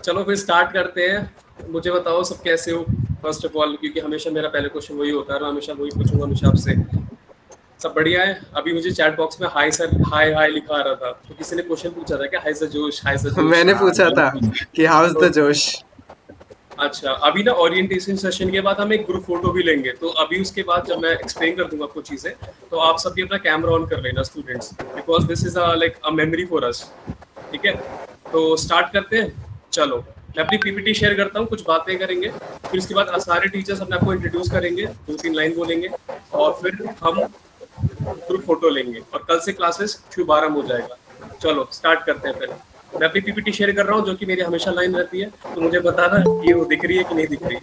चलो फिर स्टार्ट करते हैं। मुझे बताओ सब कैसे हो फर्स्ट ऑफ ऑल, क्योंकि हमेशा मेरा पहले क्वेश्चन वही होता है, मैं हमेशा वही पूछूंगा हमेशा आपसे। सब बढ़िया है? अभी मुझे चैट बॉक्स में हाय सर, हाय हाय लिखा आ रहा था, तो किसी ने क्वेश्चन पूछा था क्या, हाय सर जोश, हाय सर जोश? मैंने पूछा था कि हाउ इज द जोश। अच्छा, अभी ना ओरिएंटेशन सेशन के बाद हम एक ग्रुप फोटो भी लेंगे, तो अभी उसके बाद जब मैं एक्सप्लेन कर दूंगा आपको चीजें, तो आप सभी अपना कैमरा ऑन कर लेना students, because this is like a memory for us. ठीक है, तो स्टार्ट करते हैं। चलो, मैं अपनी पीपीटी शेयर करता हूँ, कुछ बातें करेंगे, फिर उसके बाद सारे टीचर्स अपने आपको इंट्रोड्यूस करेंगे, 2-3 लाइन बोलेंगे, और फिर हम ग्रुप फोटो लेंगे, और कल से क्लासेस शुभारंभ हो जाएगा। चलो स्टार्ट करते हैं। फिर मैं अपनी पीपीटी शेयर कर रहा हूँ, जो कि मेरी हमेशा लाइन रहती है, तो मुझे बताना कि वो दिख रही है कि नहीं दिख रही।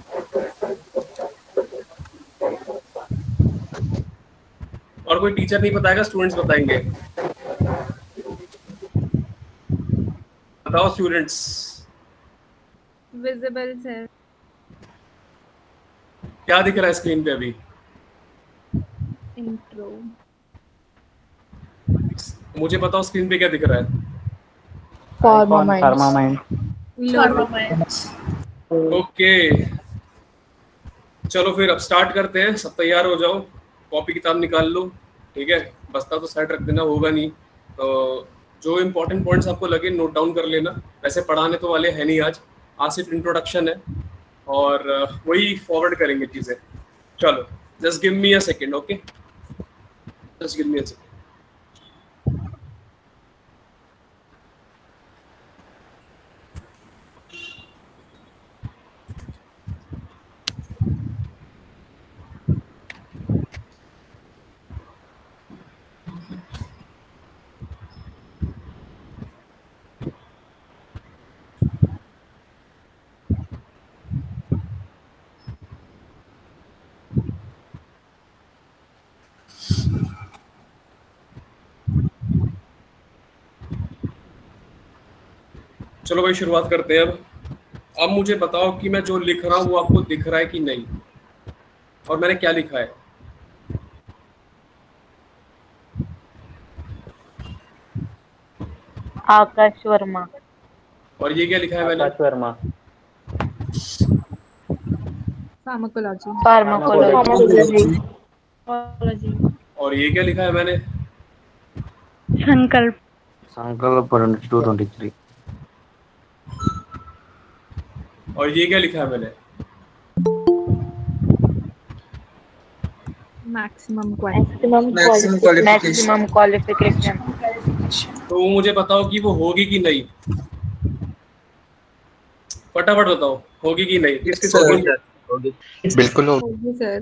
और कोई टीचर नहीं बताएगा, स्टूडेंट्स बताएंगे। बताओ स्टूडेंट्स। Visible sir. क्या दिख रहा है स्क्रीन पे अभी? इंट्रो। मुझे बताओ स्क्रीन पे क्या दिख रहा है? ओके, चलो फिर अब स्टार्ट करते हैं। सब तैयार हो जाओ, कॉपी किताब निकाल लो। ठीक है, बस्ता तो साइड रख देना, होगा नहीं तो जो इम्पोर्टेंट पॉइंट्स आपको लगे नोट डाउन कर लेना। वैसे पढ़ाने तो वाले हैं नहीं आज सिर्फ इंट्रोडक्शन है, और वही फॉरवर्ड करेंगे चीज़ें। चलो, just give me a second. Okay, just give me a second. चलो भाई, शुरुआत करते हैं। अब मुझे बताओ कि मैं जो लिख रहा हूँ वो आपको दिख रहा है कि नहीं, और मैंने क्या लिखा है? आकाश वर्मा। और ये क्या लिखा है मैंने? आकाश वर्मा। फार्माकोलॉजी। और ये क्या लिखा है मैंने? संकल्प। संकल्प 22-23। और ये क्या लिखा है मैंने? Maximum qualification. तो मुझे बताओ कि वो होगी कि नहीं, फटाफट बताओ, होगी कि नहीं? किसकी होगी? बिल्कुल होगी सर।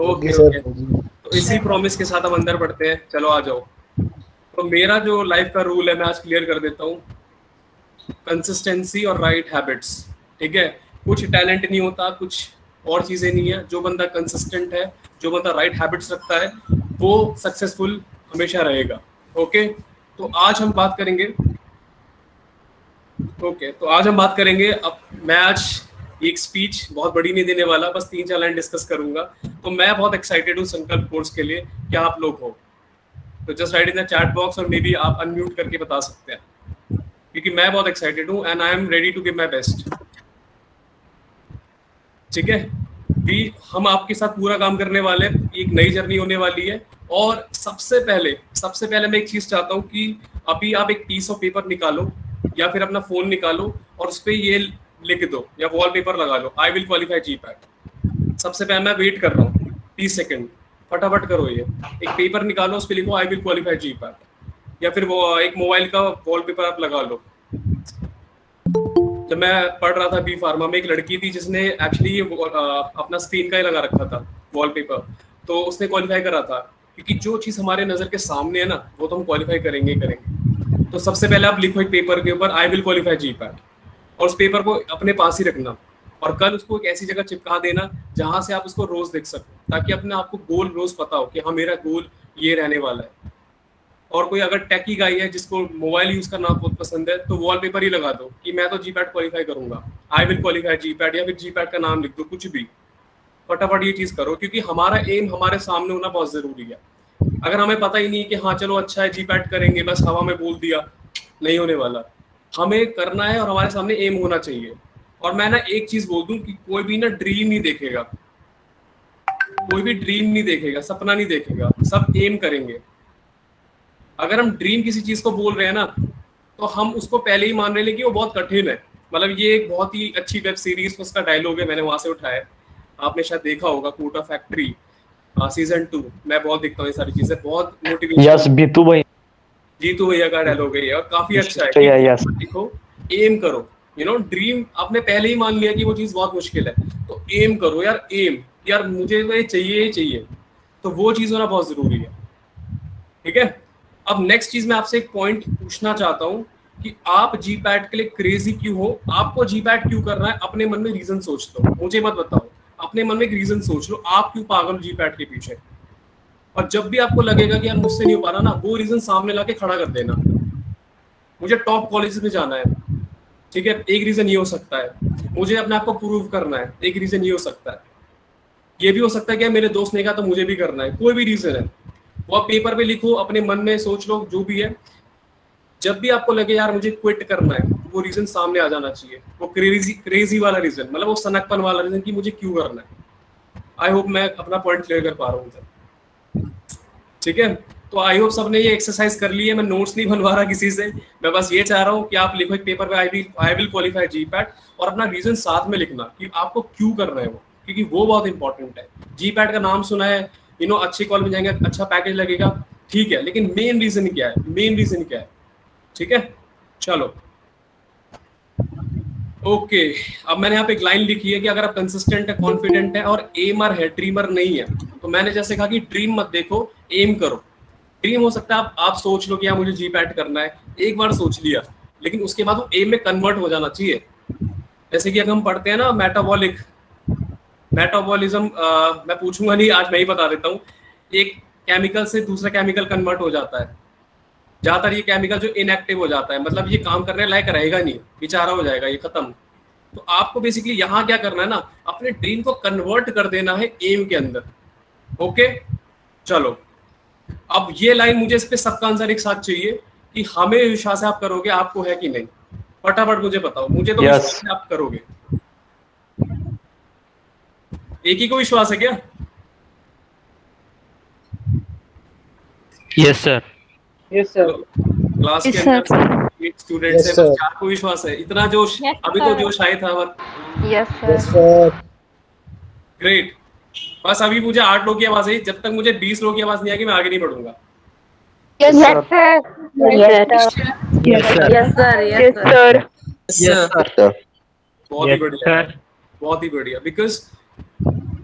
ओके ओके, तो इसी प्रॉमिस के साथ हम अंदर बढ़ते हैं। चलो आ जाओ। तो मेरा जो लाइफ का रूल है मैं आज क्लियर कर देता हूँ, कंसिस्टेंसी और राइट हैबिट्स। ठीक है, कुछ टैलेंट नहीं होता, कुछ और चीज़ें नहीं है। जो बंदा कंसिस्टेंट है, जो बंदा राइट हैबिट्स रखता है, वो सक्सेसफुल हमेशा रहेगा। ओके, तो आज हम बात करेंगे। अब मैं आज एक स्पीच बहुत बड़ी नहीं देने वाला, बस 3-4 लाइन डिस्कस करूंगा। तो मैं बहुत एक्साइटेड हूँ संकल्प कोर्स के लिए। क्या आप लोग हो? तो just right in the chat box, और मे बी आप अनम्यूट करके बता सकते हैं, क्योंकि मैं बहुत एक्साइटेड हूँ and I am ready to give my best. ठीक है, भी हम आपके साथ पूरा काम करने वाले हैं, एक नई जर्नी होने वाली है। और सबसे पहले मैं एक चीज चाहता हूँ कि अभी आप एक पीस ऑफ पेपर निकालो या फिर अपना फोन निकालो और उस पर ये लिख दो या वॉलपेपर लगा लो, आई विल क्वालिफाई जीपैट। सबसे पहले मैं वेट कर रहा हूँ 30 सेकेंड, फटाफट करो। ये एक पेपर निकालो, उस पर लिखो आई विल क्वालिफाई जीपैट, या फिर वो एक मोबाइल का वॉलपेपर आप लगा लो। जब मैं पढ़ रहा था बी फार्मा में, एक लड़की थी जिसने एक्चुअली अपना स्क्रीन का ही लगा रखा था वॉलपेपर, तो उसने क्वालिफाई करा था। क्योंकि जो चीज़ हमारे नज़र के सामने है ना, वो तो हम क्वालिफाई करेंगे ही करेंगे। तो सबसे पहले आप लिखो एक पेपर के ऊपर आई विल क्वालिफाई जीपैट, और उस पेपर को अपने पास ही रखना, और कल उसको एक ऐसी जगह चिपका देना जहाँ से आप उसको रोज देख सको, ताकि अपने आपको गोल रोज पता हो कि हाँ मेरा गोल ये रहने वाला है। और कोई अगर टेकी गाई है जिसको मोबाइल यूज करना बहुत पसंद है, तो वॉलपेपर ही लगा दो कि मैं तो जीपैट क्वालिफाई करूंगा, आई विल क्वालिफाई जीपैट, या फिर जीपैट का नाम लिख दो, कुछ भी। फटाफट ये चीज करो, क्योंकि हमारा एम हमारे सामने होना बहुत जरूरी है। अगर हमें पता ही नहीं कि हाँ चलो अच्छा है जीपैट करेंगे, बस हवा में बोल दिया, नहीं होने वाला। हमें करना है और हमारे सामने एम होना चाहिए। और मैं ना एक चीज बोल दूं कि कोई भी ना ड्रीम नहीं देखेगा, कोई भी ड्रीम नहीं देखेगा, सपना नहीं देखेगा, सब एम करेंगे। अगर हम ड्रीम किसी चीज को बोल रहे हैं ना, तो हम उसको पहले ही मान रहे हैं कि वो बहुत कठिन है। मतलब ये एक बहुत ही अच्छी वेब सीरीज, उसका डायलॉग है, मैंने वहां से उठाया है, आपने शायद देखा होगा, कोटा फैक्ट्री सीजन 2। मैं बहुत देखता हूँ ये सारी चीजें, बहुत मोटिवेशन। यस बीतू भाई, जीतू भैया का डायलॉग है ये, और काफी अच्छा है कि यस देखो, एम करो, ड्रीम आपने पहले ही मान लिया कि वो चीज बहुत मुश्किल है, तो एम करो यार, एम यार मुझे तो ये चाहिए ही चाहिए, तो वो चीज होना बहुत जरूरी है। ठीक है, अब नेक्स्ट चीज मैं आपसे एक पॉइंट पूछना चाहता हूँ कि आप जीपैट के लिए क्रेजी क्यों हो, आपको जीपैट क्यों करना है, अपने मन में रीजन सोच लो, मुझे मत बताओ, अपने मन में एक रीजन सोच लो, आप क्यों पागल हो जीपैट के पीछे। और जब भी आपको लगेगा कि यार मुझसे नहीं हो पा रहा ना, वो रीजन सामने लाके खड़ा कर देना। मुझे टॉप कॉलेज में जाना है, ठीक है, एक रीजन ये हो सकता है। मुझे अपने आप को प्रूव करना है, एक रीजन ये हो सकता है। ये भी हो सकता है कि मेरे दोस्त ने कहा तो मुझे भी करना है, कोई भी रीजन है वो आप पेपर पे लिखो, अपने मन में सोच लो, जो भी है। जब भी आपको लगे यार मुझे क्विट करना है, वो रीजन सामने आ जाना चाहिए, वो क्रेजी वाला रीजन, मतलब वो सनकपन वाला रीजन कि मुझे क्यों करना है। आई होप मैं अपना पॉइंट क्लियर कर पा रहा हूँ, ठीक है। तो आई होप सबने ये एक्सरसाइज कर ली है, मैं नोट्स नहीं बनवा रहा किसी से, मैं बस ये चाह रहा हूँ कि आप लिखो एक पेपर पे आई विल क्वालिफाई जीपैट, और अपना रीजन साथ में लिखना कि आपको क्यों करना है वो, क्योंकि वो बहुत इंपॉर्टेंट है। जीपैट का नाम सुना है, अच्छे कॉलेज में जाएंगे, अच्छा पैकेज लगेगा, ठीक है, लेकिन मेन रीजन क्या है, मेन रीजन क्या है, ठीक है। चलो ओके, अब मैंने यहाँ पे एक लाइन लिखी है कि अगर आप कंसिस्टेंट है, कॉन्फिडेंट है और एमर है, ड्रीमर नहीं है, तो मैंने जैसे कहा कि ड्रीम मत देखो, एम करो। ड्रीम हो सकता है आप सोच लो कि यार मुझे जीपैट करना है, एक बार सोच लिया, लेकिन उसके बाद वो एम में कन्वर्ट हो जाना चाहिए। जैसे कि अगर हम पढ़ते हैं ना मेटाबॉलिज्म, मैं पूछूंगा नहीं, आज मैं ही बता देता हूँ। एक केमिकल से दूसरा केमिकल कन्वर्ट हो जाता है, ज्यादातर ये केमिकल जो इनएक्टिव हो जाता है, मतलब ये काम करने लायक रहेगा नहीं, बेचारा हो जाएगा, ये खत्म। तो आपको बेसिकली यहाँ क्या करना है ना, अपने ड्रीम को कन्वर्ट कर देना है एम के अंदर। ओके चलो, अब ये लाइन मुझे इस पे सबका आंसर एक साथ चाहिए कि हमें विश्वास है आप करोगे, आपको है कि नहीं, फटाफट मुझे बताओ। मुझे तो विश्वास है आप करोगे, एक ही को विश्वास है क्या? Yes sir, yes sir, class के अंदर 8 स्टूडेंट्स हैं, बस 4 को विश्वास है, इतना जोश, अभी तो जोश आया था। Yes yes sir. Sir, great, बस अभी मुझे 8 लोगों की आवाज आई, जब तक मुझे 20 लोगों की आवाज नहीं आएगी मैं आगे नहीं बढ़ूंगा। Yes sir. Yes sir. Yes sir, yes sir. Yes sir. Yes sir, बहुत ही बढ़िया, बहुत ही बढ़िया। बिकॉज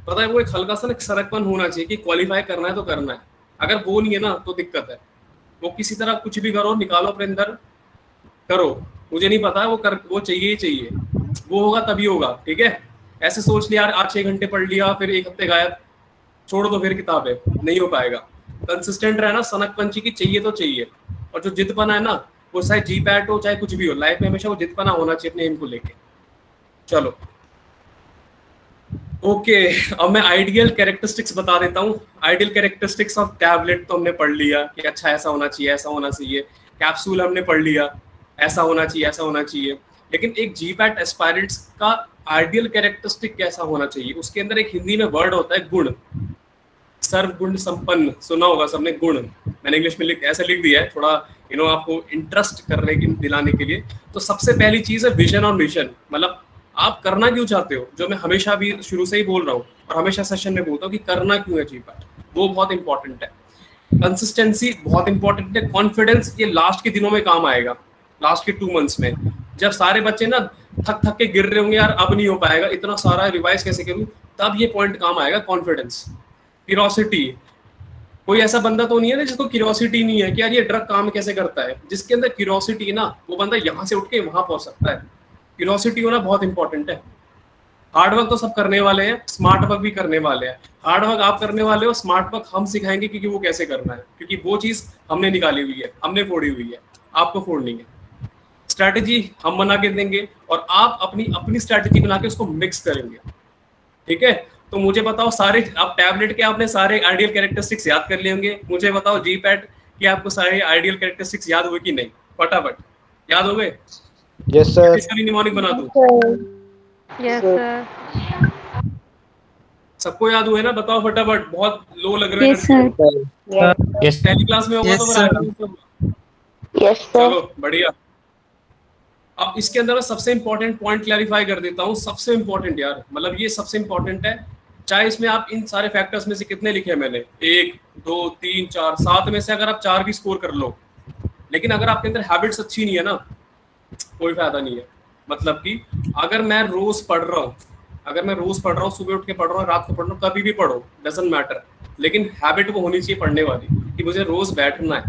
पता है वो एक हल्का सा सरकपन होना चाहिए कि क्वालिफाई करना है तो करना है, अगर वो नहीं है ना तो दिक्कत है। वो किसी तरह कुछ भी करो, निकालो अपने अंदर, करो, मुझे नहीं पता, वो चाहिए ही चाहिए, वो होगा तभी होगा, ठीक है। ऐसे सोच लिया यार आज 6 घंटे पढ़ लिया फिर 1 हफ्ते गायब, छोड़ दो फिर किताबें, नहीं हो पाएगा। कंसिस्टेंट रहना, सनकपंची की चाहिए तो चाहिए, और जो जिदपना है ना, वो चाहे जीपैट हो चाहे कुछ भी हो, लाइफ में हमेशा वो जिदपना होना चाहिए अपने एम को लेके। चलो ओके, अब मैं आइडियल कैरेक्टरिस्टिक्स बता देता हूँ। आइडियल कैरेक्टरिस्टिक्स ऑफ टैबलेट तो हमने पढ़ लिया कि अच्छा ऐसा होना चाहिए, ऐसा होना चाहिए। कैप्सूल हमने पढ़ लिया, ऐसा होना चाहिए, ऐसा होना चाहिए। लेकिन एक जीपैट एस्पायरेंट्स का आइडियल कैरेक्टरिस्टिक कैसा होना चाहिए, उसके अंदर एक हिंदी में वर्ड होता है गुण, सर्व गुण संपन्न, सुना होगा सबने गुण। मैंने इंग्लिश में ऐसा लिख दिया है थोड़ा आपको इंटरेस्ट करने की दिलाने के लिए। तो सबसे पहली चीज है विजन और मिशन, मतलब आप करना क्यों चाहते हो, जो मैं हमेशा भी शुरू से ही बोल रहा हूँ और हमेशा सेशन में बोलता हूँ कि करना क्यों है जीपैट, वो बहुत इंपॉर्टेंट है। कंसिस्टेंसी बहुत इंपॉर्टेंट है। कॉन्फिडेंस ये लास्ट के दिनों में काम आएगा, लास्ट के 2 मंथ्स में, जब सारे बच्चे ना थक थक के गिर रहे होंगे, यार अब नहीं हो पाएगा, इतना सारा रिवाइज कैसे करूँ, तब ये पॉइंट काम आएगा। कॉन्फिडेंस, क्यूरियोसिटी, कोई ऐसा बंदा तो नहीं है ना जिसको क्यूरियोसिटी नहीं है कि यार ये ड्रग काम कैसे करता है। जिसके अंदर क्यूरियोसिटी है ना, वो बंदा यहाँ से उठ के वहां पहुंच सकता है। क्यूरियोसिटी होना बहुत इंपॉर्टेंट है। हार्ड वर्क तो सब करने वाले हैं, स्मार्ट वर्क भी करने वाले हैं। हार्ड वर्क आप करने वाले हो, स्मार्ट वर्क हम सिखाएंगे क्योंकि वो कैसे करना है, क्योंकि वो चीज हमने निकाली हुई है, हमने फोड़ी हुई है, आपको फोड़नी है। स्ट्रैटेजी हम बना के देंगे और आप अपनी स्ट्रैटेजी बना के उसको मिक्स करेंगे, ठीक है। तो मुझे बताओ, सारे आप टैबलेट के आपने सारे आइडियल कैरेक्टरिस्टिक्स याद कर लिए होंगे। मुझे बताओ जीपैट के आपको सारे आइडियल कैरेक्टरिस्टिक्स याद हुए कि नहीं, फटाफट याद हो गए? Yes sir. इसका निमोनिक बना दूं? Yes, sir. सबको याद हुआ है ना? बताओ फटाफट, बहुत लो लग रहा है। Yes, sir. यस पहली क्लास में होगा तो फिर आगे सब। Yes, sir. चलो बढ़िया। अब इसके अंदर मैं सबसे इंपॉर्टेंट पॉइंट क्लैरिफाई कर देता हूँ। सबसे इंपॉर्टेंट यार, मतलब ये सबसे इंपॉर्टेंट है, चाहे इसमें आप इन सारे फैक्टर्स में से कितने लिखे हैं मैंने, 1 2 3 4 7 में से अगर आप 4 भी स्कोर कर लो, लेकिन अगर आपके अंदर हैबिट्स अच्छी नहीं है ना, कोई फायदा नहीं है। मतलब कि अगर मैं रोज पढ़ रहा हूँ, सुबह उठ के पढ़ रहा हूँ, रात को पढ़ रहा हूँ, कभी भी पढ़ो, डजंट मैटर, लेकिन हैबिट वो होनी चाहिए पढ़ने वाली कि मुझे रोज बैठना है।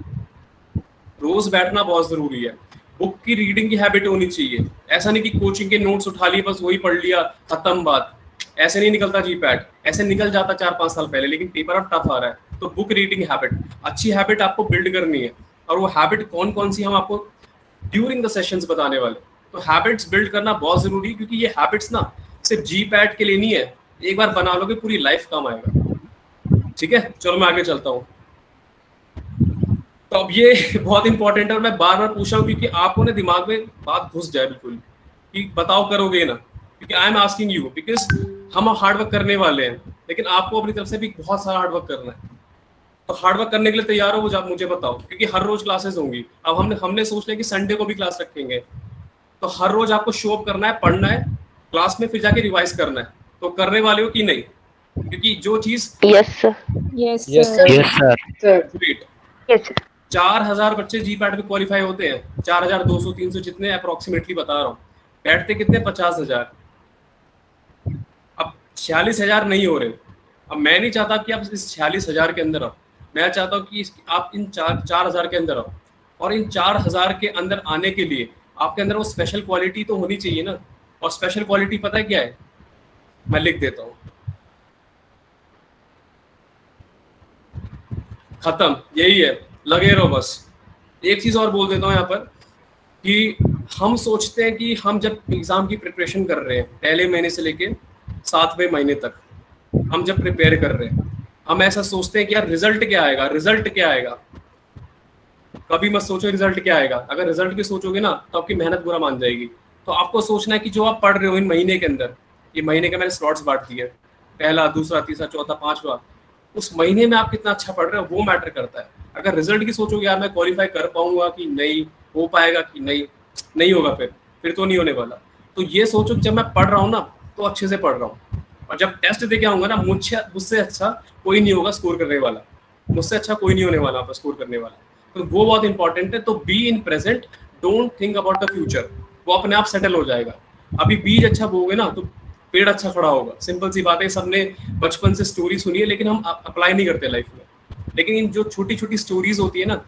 रोज बैठना बहुत जरूरी है। बुक की रीडिंग की हैबिट होनी चाहिए। ऐसा नहीं कि कोचिंग के नोट्स उठा लिए, बस वही पढ़ लिया, खत्म बात। ऐसे नहीं निकलता जीपैट, ऐसे निकल जाता 4-5 साल पहले, लेकिन पेपर अब टफ आ रहा है। तो बुक रीडिंग हैबिट, अच्छी हैबिट आपको बिल्ड करनी है। और वो हैबिट कौन कौन सी हम आपको ड्यूरिंग द सेशंस बताने वाले। तो हैबिट्स बिल्ड करना बहुत जरूरी है, क्योंकि ये हैबिट्स ना सिर्फ जीपैट के लिए नहीं है, एक बार बना लोगे पूरी लाइफ काम आएगा। ठीक है, चलो मैं आगे चलता हूँ। तो अब ये बहुत इंपॉर्टेंट है और मैं बार बार पूछ रहा हूँ, क्योंकि आपको ना दिमाग में बात घुस जाए बिल्कुल कि बताओ करोगे ना, क्योंकि I am asking you, because हम हार्ड वर्क करने वाले हैं, लेकिन आपको अपनी तरफ से भी बहुत सारा हार्ड वर्क करना है। तो हार्ड वर्क करने के लिए तैयार हो वो आप मुझे बताओ, क्योंकि हर रोज क्लासेस होंगी। अब हमने सोच लिया कि संडे को भी क्लास रखेंगे, तो हर रोज आपको शो अप करना है, पढ़ना है क्लास में, फिर जाके रिवाइज करना है। तो करने वाले हो कि नहीं? क्योंकि जो चीज Yes, sir. Yes sir. Great, Yes, sir. 4000 बच्चे जीपैट में क्वालिफाई होते हैं, 4200-300 जितने अप्रोक्सीमेटली बता रहा हूँ, बैठते कितने 50,000। अब 46,000 नहीं हो रहे। अब मैं नहीं चाहता कि आप इस 46,000 के अंदर आओ, मैं चाहता हूँ कि आप इन 4,000 के अंदर आओ। और इन 4,000 के अंदर आने के लिए आपके अंदर वो स्पेशल क्वालिटी तो होनी चाहिए ना। और स्पेशल क्वालिटी पता है क्या है? मैं लिख देता हूँ, खत्म, यही है, लगे रहो बस। एक चीज और बोल देता हूँ यहाँ पर कि हम सोचते हैं कि हम जब एग्जाम की प्रिपरेशन कर रहे हैं, पहले महीने से लेके 7वें महीने तक हम जब प्रिपेयर कर रहे हैं, हम ऐसा सोचते हैं कि यार रिजल्ट क्या आएगा, रिजल्ट क्या आएगा। कभी मत सोचो रिजल्ट क्या आएगा। अगर रिजल्ट की सोचोगे ना तो आपकी मेहनत बुरा मान जाएगी। तो आपको सोचना है कि जो आप पढ़ रहे हो इन महीने के अंदर, ये महीने के मैंने स्लॉट्स बांट दिए, पहला, दूसरा, तीसरा, चौथा, 5वां, उस महीने में आप कितना अच्छा पढ़ रहे हो वो मैटर करता है। अगर रिजल्ट की सोचोगे यार मैं क्वालिफाई कर पाऊंगा कि नहीं, हो पाएगा कि नहीं होगा, फिर तो नहीं होने वाला। तो ये सोचो जब मैं पढ़ रहा हूँ ना तो अच्छे से पढ़ रहा हूँ, और जब टेस्ट दे के आऊंगा ना मुझसे अच्छा कोई नहीं होगा स्कोर करने वाला, मुझसे अच्छा कोई नहीं होने वाला पर स्कोर करने वाला। तो वो बहुत इंपॉर्टेंट है। तो be in present, don't think about the future, वो अपने आप सेटल हो जाएगा। अभी बीज अच्छा बोगे ना तो पेड़ अच्छा खड़ा होगा। सिंपल सी बात है, सबने बचपन से स्टोरी सुनी है, लेकिन हम अप्लाई नहीं करते लाइफ में। लेकिन इन जो छोटी छोटी स्टोरीज होती है ना,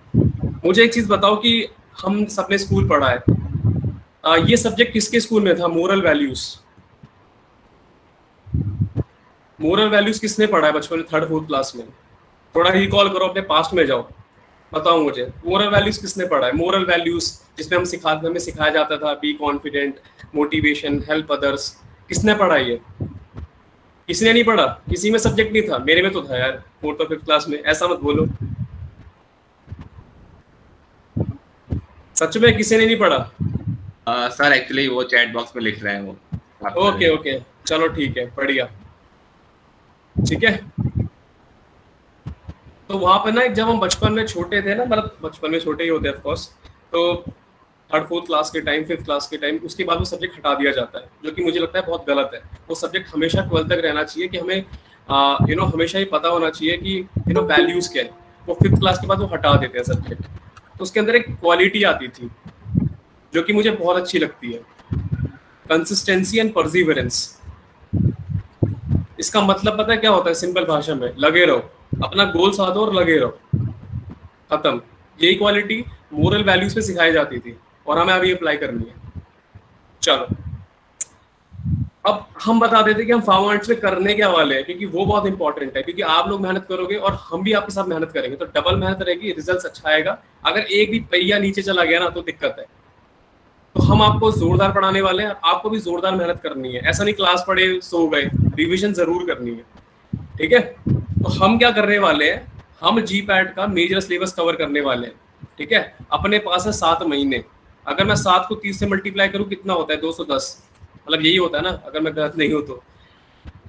मुझे एक चीज बताओ कि हम सबने स्कूल पढ़ा है, ये सब्जेक्ट किसके स्कूल में था? Moral values. मोरल वैल्यूज किसने पढ़ा है बचपन में, 3rd 4th क्लास में? थोड़ा रिकॉल करो, अपने पास्ट में जाओ, बताओ मुझे मोरल वैल्यूज किसने पढ़ा है? मोरल वैल्यूज जिसमें हमें सिखाया जाता था be confident, motivation, help others, किसने पढ़ा ये? किसी ने नहीं पढ़ा? किसी में सब्जेक्ट नहीं था? मेरे में तो था यार 4th और 5th क्लास में, ऐसा मत बोलो। सच में किसी ने नहीं पढ़ा? सर एक्चुअली वो चैट बॉक्स में लिख रहे हैं वो। ओके चलो ठीक है, बढ़िया, ठीक है। तो वहां पर ना जब हम बचपन में छोटे थे ना, मतलब बचपन में छोटे ही होते हैं ऑफ कोर्स, तो 3rd 4th क्लास के टाइम, 5th क्लास के टाइम, उसके बाद वो सब्जेक्ट हटा दिया जाता है, जो कि मुझे लगता है बहुत गलत है। वो सब्जेक्ट हमेशा 12th तक रहना चाहिए कि हमें हमेशा ही पता होना चाहिए कि वैल्यूज क्या है। वो 5th क्लास के बाद वो हटा देते हैं सब्जेक्ट। तो उसके अंदर एक क्वालिटी आती थी जो कि मुझे बहुत अच्छी लगती है, कंसिस्टेंसी एंड परसिवरेंस। इसका मतलब पता है क्या होता है? सिंपल भाषा में, लगे रहो, अपना गोल साधो और लगे रहो, खत्म। यही क्वालिटी मोरल वैल्यूज पे सिखाई जाती थी और हमें अभी अप्लाई करनी है। चलो अब हम बता देते कि हम फार्म आर्ट्स में करने क्या वाले हैं, क्योंकि वो बहुत इंपॉर्टेंट है। क्योंकि आप लोग मेहनत करोगे और हम भी आपके साथ मेहनत करेंगे, तो डबल मेहनत रहेगी, रिजल्ट अच्छा आएगा। अगर एक भी पहिया नीचे चला गया ना तो दिक्कत है। तो हम आपको जोरदार पढ़ाने वाले हैं, आपको भी जोरदार मेहनत करनी है। ऐसा नहीं क्लास पढ़े सो गए, रिविजन जरूर करनी है, ठीक है। तो हम क्या करने वाले हैं, हम जीपैट का मेजर सिलेबस कवर करने वाले हैं, ठीक है। अपने पास है 7 महीने, अगर मैं 7 को 30 से मल्टीप्लाई करूँ कितना होता है? 210। मतलब यही होता है ना, अगर मैं गलत नहीं हूँ तो।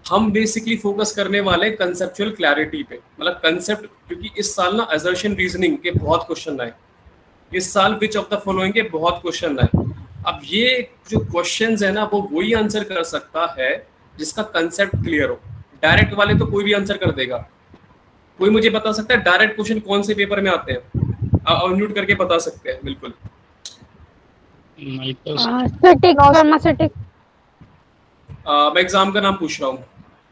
हम बेसिकली फोकस करने वाले कंसेप्चुअल क्लैरिटी पे, मतलब कंसेप्ट, क्योंकि इस साल ना असर्शन रीजनिंग के बहुत क्वेश्चन आए, इस साल विच ऑफ द फॉलोइंग के बहुत क्वेश्चन आए। अब ये जो क्वेश्चंस है ना, वो वही आंसर कर सकता है जिसका कंसेप्ट क्लियर हो। डायरेक्ट वाले तो कोई भी आंसर कर देगा। कोई मुझे बता सकता है डायरेक्ट क्वेश्चन कौन से पेपर में आते हैं? अनम्यूट करके बता सकते हैं बिल्कुल। Static, pharmaceutic. मैं एग्जाम का नाम पूछ रहा हूँ।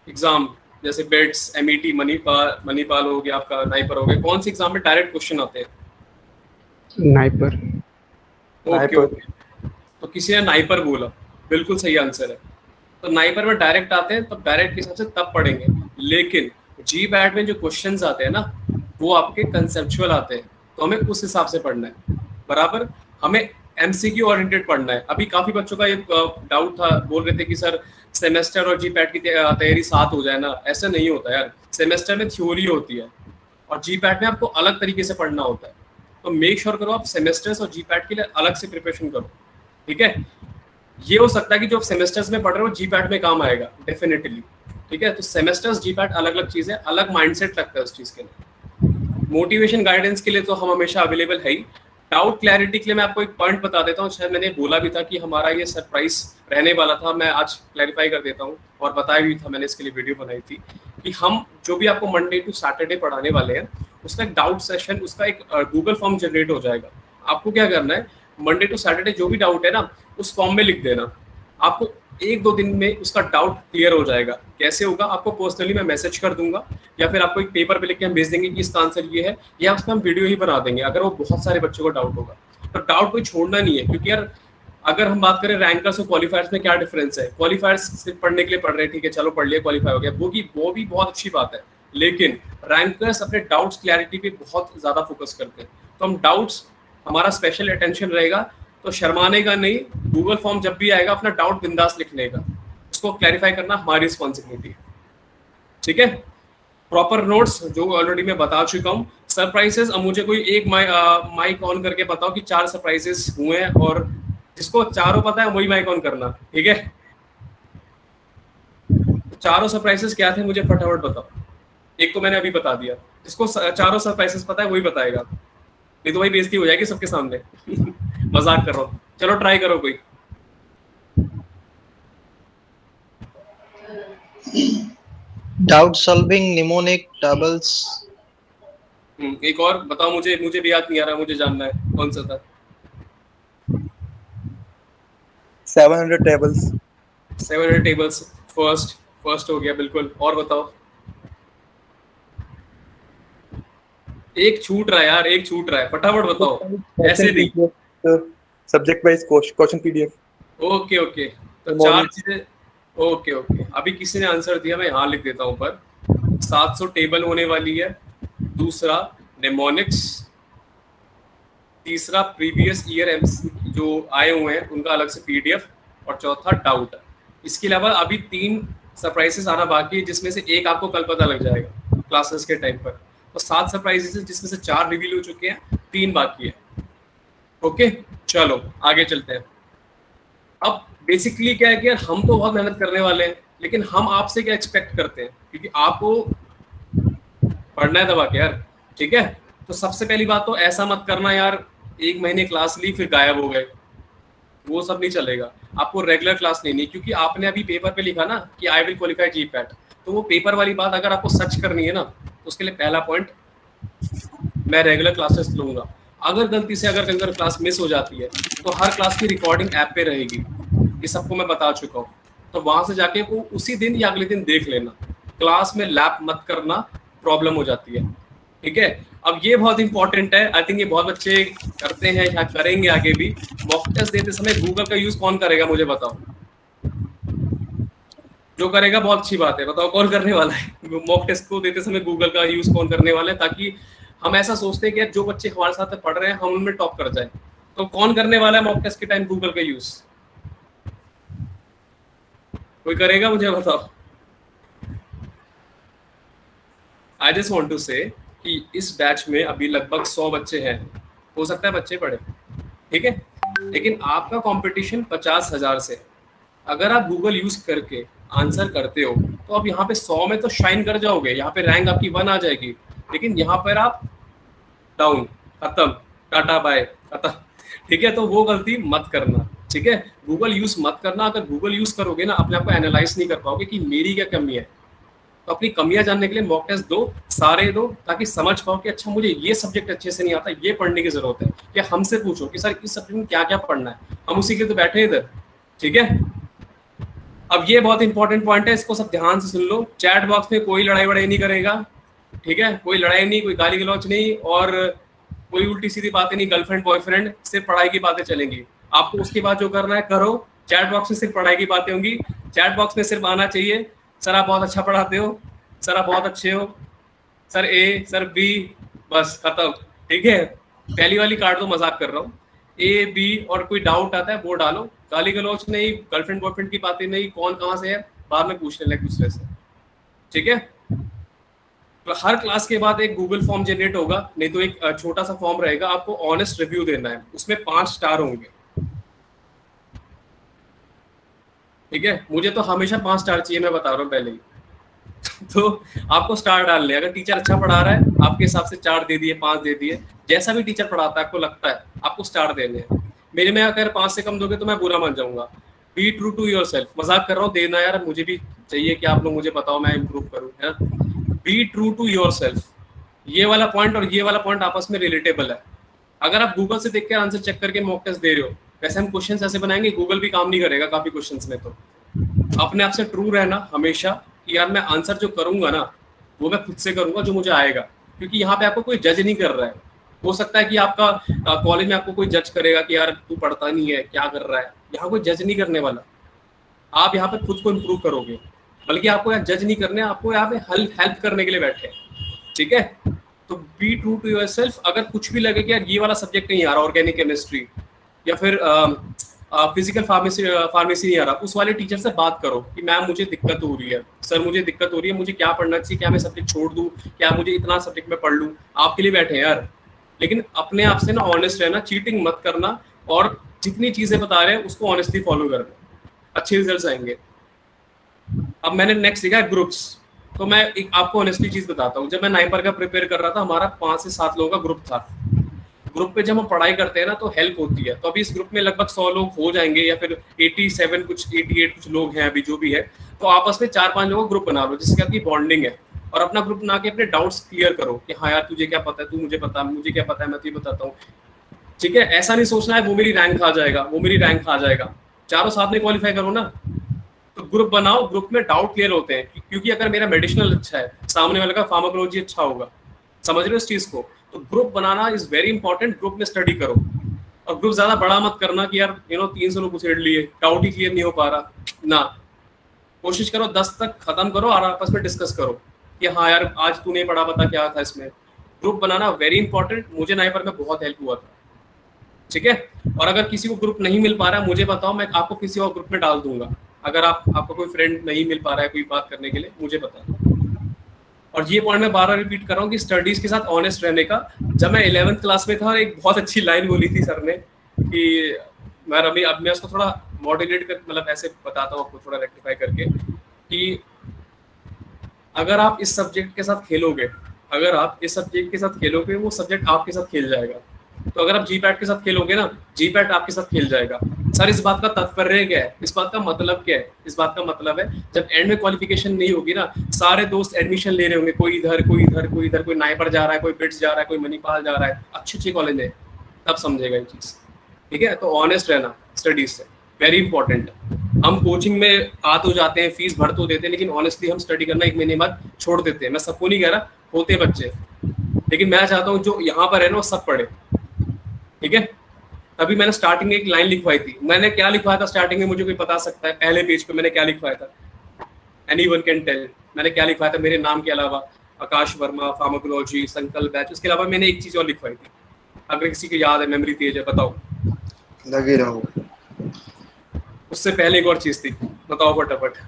एग्जाम जैसे बेट्स, एमईटी, मणिपाल हो गया, आपका नाइपर हो गया, कौन से एग्जाम में डायरेक्ट क्वेश्चन आते हैं? नाइपर। ओके ओके, तो किसी ने नाइपर बोला, बिल्कुल सही आंसर है। तो नाइपर में डायरेक्ट आते हैं, तब डायरेक्ट के हिसाब से तब पढ़ेंगे। लेकिन जी बैट में जो क्वेश्चंस आते हैं ना, वो आपके कंसेप्चुअल आते हैं, तो हमें उस हिसाब से पढ़ना है। बराबर, हमें एमसीक्यू ओरिएंटेड पढ़ना है। अभी काफी बच्चों का ये डाउट था, बोल रहे थे कि सर सेमेस्टर और जी पैट की तैयारी साथ हो जाए ना। ऐसा नहीं होता यार, सेमेस्टर में थ्योरी होती है और जी पैट में आपको अलग तरीके से पढ़ना होता है। तो मेक श्योर करो आप सेमेस्टर्स और जी पैट के लिए अलग से प्रिपरेशन करो, ठीक है? ये हो सकता है कि जो आप सेमेस्टर्स में पढ़ रहे हो जी पैट में काम आएगा डेफिनेटली, ठीक है? तो सेमेस्टर्स जी पैट अलग अलग चीज़ है, अलग माइंडसेट लगता है उस चीज़ के लिए। मोटिवेशन गाइडेंस के लिए तो हम हमेशा अवेलेबल है ही। डाउट क्लैरिटी के लिए मैं आपको एक पॉइंट बता देता हूँ, शायद मैंने बोला भी था कि हमारा ये सरप्राइज रहने वाला था, मैं आज क्लैरिफाई कर देता हूँ, और बताया भी था, मैंने इसके लिए वीडियो बनाई थी कि हम जो भी आपको मंडे टू सैटरडे पढ़ाने वाले हैं, उसका एक डाउट सेशन, उसका एक गूगल फॉर्म जनरेट हो जाएगा। आपको क्या करना है, मंडे टू सैटरडे जो भी डाउट है ना, उस फॉर्म में लिख देना। आपको 1-2 दिन में उसका डाउट क्लियर हो जाएगा। कैसे होगा? आपको पर्सनली मैं मैसेज कर दूंगा, या फिर आपको एक पेपर पे लिख के हम भेज देंगे कि इसका आंसर ये है, या उस पर हम वीडियो ही बना देंगे अगर वो बहुत सारे बच्चों को डाउट होगा। तो डाउट कोई छोड़ना नहीं है, क्योंकि यार अगर हम बात करें रैंकर्स और क्वालिफायर्स में क्या डिफरेंस है? क्वालिफायर्स सिर्फ पढ़ने के लिए पढ़ रहे हैं, ठीक है, चलो पढ़ लिया, क्वालिफाई हो गया, वो भी बहुत अच्छी बात है। लेकिन रैंकर्स अपने डाउट्स क्लैरिटी पे बहुत ज्यादा फोकस करते हैं। तो हम डाउट्स, हमारा स्पेशल अटेंशन रहेगा, तो शर्माने का नहीं। गूगल फॉर्म जब भी आएगा अपना डाउट बिंदास लिखने का, उसको क्लैरिफाई करना हमारी रिस्पॉन्सिबिलिटी है, ठीक है? प्रॉपर नोट्स जो ऑलरेडी मैं बता चुका हूँ। सरप्राइजेस, अब मुझे कोई एक माइक ऑन करके बताओ कि 4 सरप्राइजेस हुए हैं, और जिसको चारों पता है वही माइक ऑन करना, ठीक है? तो चारों सरप्राइजेस क्या थे मुझे फटाफट बताओ। एक को मैंने अभी बता दिया, जिसको चारों सरप्राइजेस पता है वही बताएगा, नहीं तो वही बेइज्जती हो जाएगी सबके सामने। मजाक कर रहा हूँ, चलो ट्राई करो कोई। Doubt solving, mnemonic, tables. एक और बताओ, मुझे भी याद नहीं आ रहा, मुझे जानना है कौन सा था। 700 टेबल्स। 700 टेबल्स फर्स्ट हो गया, बिल्कुल। और बताओ, एक छूट रहा है यार, एक छूट रहा है, फटाफट बताओ। ऐसे नहीं, subject wise question PDF. Okay, तो 4 चीजें। ओके, अभी किसी ने आंसर दिया, मैं यहाँ लिख देता हूँ पर 700 टेबल होने वाली है। दूसरा नेमोनिक्स, तीसरा प्रीवियस ईयर एमसी जो आए हुए हैं उनका अलग से पीडीएफ, और चौथा डाउट। इसके अलावा अभी 3 सरप्राइजेस आना बाकी है, जिसमें से एक आपको कल पता लग जाएगा क्लासेस के टाइम पर। तो 7 सरप्राइजेस है, जिसमें से 4 रिवील हो चुके हैं, 3 बाकी है। ओके, चलो आगे चलते हैं। अब बेसिकली क्या है कि यार हम तो बहुत मेहनत करने वाले हैं, लेकिन हम आपसे क्या एक्सपेक्ट करते हैं, क्योंकि आपको पढ़ना है दबा के यार, ठीक है? तो सबसे पहली बात तो ऐसा मत करना यार 1 महीने क्लास ली फिर गायब हो गए, वो सब नहीं चलेगा। आपको रेगुलर क्लास लेनी, क्योंकि आपने अभी पेपर पे लिखा ना कि I will qualify ji PAT, तो वो पेपर वाली बात अगर आपको सच करनी है ना, तो उसके लिए पहला पॉइंट, मैं रेगुलर क्लासेस लूंगा। अगर गलती से अगर क्लास मिस हो जाती है तो हर क्लास की रिकॉर्डिंग ऐप पे रहेगी, ये सबको मैं बता चुका हूँ। तो वहां से जाके वो उसी दिन या अगले दिन देख लेना, क्लास में लैप मत करना, प्रॉब्लम हो जाती है, ठीक है? अब ये बहुत इंपॉर्टेंट है, आई थिंक ये बहुत बच्चे करते हैं या करेंगे आगे भी। मॉक टेस्ट देते समय गूगल का यूज कौन करेगा मुझे बताओ? जो करेगा बहुत अच्छी बात है, बताओ कौन करने वाला है? मॉक टेस्ट को देते समय गूगल का यूज कौन करने वाला है? ताकि हम ऐसा सोचते हैं कि जो बच्चे हमारे साथ पढ़ रहे हैं हम उनमें टॉप कर जाए। तो कौन करने वाला है मॉक टेस्ट के टाइम गूगल का यूज? कोई करेगा मुझे बताओ? आई जस्ट वॉन्ट टू से कि इस बैच में अभी लगभग 100 बच्चे हैं, हो सकता है बच्चे पढ़े, ठीक है? लेकिन आपका कंपटीशन 50,000 से। अगर आप गूगल यूज करके आंसर करते हो तो आप यहाँ पे 100 में तो शाइन कर जाओगे, यहाँ पे रैंक आपकी 1 आ जाएगी, लेकिन यहाँ पर आप डाउन, खत्म, टाटा बाय, खत्म। ठीक है, तो वो गलती मत करना। ठीक है, गूगल यूज मत करना। अगर गूगल यूज करोगे ना, अपने आप को एनालाइज नहीं कर पाओगे कि मेरी क्या कमी है। तो अपनी कमियां जानने के लिए मॉक टेस्ट दो, सारे दो, ताकि समझ पाओ कि अच्छा मुझे ये सब्जेक्ट अच्छे से नहीं आता, ये पढ़ने की जरूरत है। या हमसे पूछो कि सर इस सब्जेक्ट में क्या क्या पढ़ना है, हम उसी के तो बैठे हैं इधर। ठीक है, अब ये बहुत इंपॉर्टेंट पॉइंट है, इसको सब ध्यान से सुन लो। चैट बॉक्स में कोई लड़ाई वड़ाई नहीं करेगा। ठीक है, कोई लड़ाई नहीं, कोई गाली गलौज नहीं, और कोई उल्टी सीधी बातें नहीं, गर्लफ्रेंड बॉयफ्रेंड, सिर्फ पढ़ाई की बातें चलेंगी। आपको उसके बाद जो करना है करो। चैट बॉक्स में सिर्फ पढ़ाई की बातें होंगी। चैट बॉक्स में सिर्फ आना चाहिए सर आप बहुत अच्छा पढ़ाते हो, सर आप बहुत अच्छे हो, सर ए, सर बी, बस खत्म। ठीक है, पहली वाली काट दो, मजाक कर रहा हूँ। ए बी और कोई डाउट आता है वो डालो, गाली गलौज नहीं, गर्लफ्रेंड बॉयफ्रेंड की बातें नहीं, कौन कहाँ से है बाद में पूछ लेना एक दूसरे से। ठीक है, तो हर क्लास के बाद एक गूगल फॉर्म जनरेट होगा, नहीं तो एक छोटा सा फॉर्म रहेगा, आपको ऑनेस्ट रिव्यू देना है, उसमें 5 स्टार होंगे। ठीक है, मुझे तो हमेशा 5 स्टार चाहिए, मैं बता रहा हूँ पहले ही। तो आपको स्टार डालने, अगर टीचर अच्छा पढ़ा रहा है आपके हिसाब से 4 दे दिए, 5 दे दिए, जैसा भी टीचर पढ़ाता है आपको लगता है आपको स्टार देने हैं। मेरे में अगर 5 से कम दोगे तो मैं बुरा मान जाऊंगा। बी ट्रू टू योरसेल्फ, मजाक कर रहा हूँ, देना यार, मुझे भी चाहिए कि आप लोग मुझे बताओ मैं इम्प्रूव करूँ, है ना। बी ट्रू टू योरसेल्फ, ये वाला पॉइंट और ये वाला पॉइंट आपस में रिलेटेबल है। अगर आप गूगल से देख कर आंसर चेक करके मॉक टेस्ट दे रहे हो, वैसे हम क्वेश्चंस ऐसे बनाएंगे गूगल भी काम नहीं करेगा काफी क्वेश्चंस में। तो अपने आप से ट्रू रहना हमेशा कि यार मैं आंसर जो करूंगा ना वो मैं खुद से करूंगा जो मुझे आएगा, क्योंकि यहाँ पे आपको कोई जज नहीं कर रहा है। हो सकता है कि आपका कॉलेज में आपको कोई जज करेगा कि यार तू पढ़ता नहीं है, क्या कर रहा है। यहाँ कोई जज नहीं करने वाला, आप यहाँ पे खुद को इम्प्रूव करोगे, बल्कि आपको यहाँ जज नहीं करने, आपको यहाँ पे हेल्प करने के लिए बैठे हैं। ठीक है, तो बी ट्रू टू योरसेल्फ। अगर कुछ भी लगे कि यार ये वाला सब्जेक्ट नहीं आ रहा, ऑर्गेनिक केमिस्ट्री या फिर फिजिकल फार्मेसी नहीं आ रहा, उस वाले टीचर से बात करो कि मैम मुझे दिक्कत हो रही है, सर मुझे दिक्कत हो रही है, मुझे क्या पढ़ना चाहिए, क्या मैं सब्जेक्ट छोड़ दूं, क्या मुझे इतना सब्जेक्ट में पढ़ लूं। आपके लिए बैठे हैं यार, लेकिन अपने आप से ना ऑनेस्ट रहना, चीटिंग मत करना, और जितनी चीजें बता रहे हैं उसको ऑनेस्टली फॉलो करना, अच्छे रिजल्ट आएंगे। अब मैंने नेक्स्ट लिखा है ग्रुप्स। तो मैं एक आपको ऑनेस्टली चीज बताता हूँ, जब मैं नाइपर का प्रिपेयर कर रहा था, हमारा 5 से 7 लोगों का ग्रुप था। ग्रुप पे जब हम पढ़ाई करते हैं ना तो हेल्प होती है। तो अभी इस ग्रुप में लगभग 100 लोग हो जाएंगे, या फिर 87 कुछ 88 कुछ लोग हैं अभी जो भी है। तो आपस में 4-5 लोगों का ग्रुप बना लो जिससे आपकी बॉन्डिंग है, और अपना ग्रुप बना के अपने डाउट्स क्लियर करो कि हाँ यार तुझे क्या पता है, तू मुझे पता, मुझे क्या पता है, मैं तुझे बताता हूँ। ठीक है, ऐसा नहीं सोचना है वो मेरी रैंक खा जाएगा, वो मेरी रैंक खा जाएगा। चारों साथ में क्वालिफाई करो ना। तो ग्रुप बनाओ, ग्रुप में डाउट क्लियर होते हैं, क्योंकि अगर मेरा मेडिसिनल अच्छा है, सामने वाले का फार्माकोलॉजी अच्छा होगा। समझ रहे हो इस चीज को? तो group banana is very important. Group में स्टडी करो, और ग्रुप ज्यादा बड़ा मत करना कि यार 300 लोग उछेड़ लिए, डाउट ही क्लियर नहीं हो पा रहा ना। कोशिश करो 10 तक खत्म करो और आपस में डिस्कस करो कि हाँ यार आज तू नहीं पढ़ा, बता क्या था इसमें। ग्रुप बनाना वेरी इंपॉर्टेंट, मुझे नाइपर में बहुत हेल्प हुआ था। ठीक है, और अगर किसी को ग्रुप नहीं मिल पा रहा है मुझे बताओ, मैं आपको किसी और ग्रुप में डाल दूंगा। अगर आपको कोई फ्रेंड नहीं मिल पा रहा है कोई बात करने के लिए, मुझे बता दो। और ये पॉइंट मैं बार-बार रिपीट कर रहा हूँ कि स्टडीज के साथ ऑनेस्ट रहने का। जब मैं 11th क्लास में था, एक बहुत अच्छी लाइन बोली थी सर ने कि अब मैं उसको थोड़ा मॉड्यूलेट कर, मतलब ऐसे बताता हूँ आपको थोड़ा रेक्टिफाई करके, कि अगर आप इस सब्जेक्ट के साथ खेलोगे, वो सब्जेक्ट आपके साथ खेल जाएगा। तो अगर आप जीपैट के साथ खेलोगे ना, जीपैट आपके साथ खेल जाएगा। सर इस बात का तात्पर्य क्या है, इस बात का मतलब क्या है? इस बात का मतलब है जब एंड में क्वालिफिकेशन नहीं होगी ना, सारे दोस्त एडमिशन ले रहे होंगे, कोई इधर कोई इधर कोई इधर, कोई नाइपर जा रहा है, कोई बिट्स जा रहा है, कोई मणिपाल जा रहा है, अच्छे कॉलेज है, तब समझेगा ये चीज। ठीक है, तो ऑनेस्ट रहना स्टडीज से वेरी इंपॉर्टेंट। हम कोचिंग में आ तो जाते हैं, फीस भर तो देते हैं, लेकिन ऑनेस्टली हम स्टडी करना 1 महीने बाद छोड़ देते हैं। मैं सबको नहीं कह रहा, होते बच्चे, लेकिन मैं चाहता हूँ जो यहाँ पर है ना वो सब पढ़े। ठीक है, तभी मैंने स्टार्टिंग में एक लाइन लिखवाई थी। मैंने क्या लिखवाया था स्टार्टिंग में, मुझे कोई बता सकता है? पहले पेज पे मैंने क्या लिखवाया था? Anyone can tell. मैंने क्या लिखवाया था? मेरे नाम के अलावा आकाश वर्मा, फार्माकोलॉजी, संकल्प बैच, उसके अलावा मैंने एक चीज और लिखवाई थी। अगर किसी को याद है, मेमोरी तेज है, बताओ। लगे रहो। उससे पहले एक और चीज थी, बताओ फटाफट।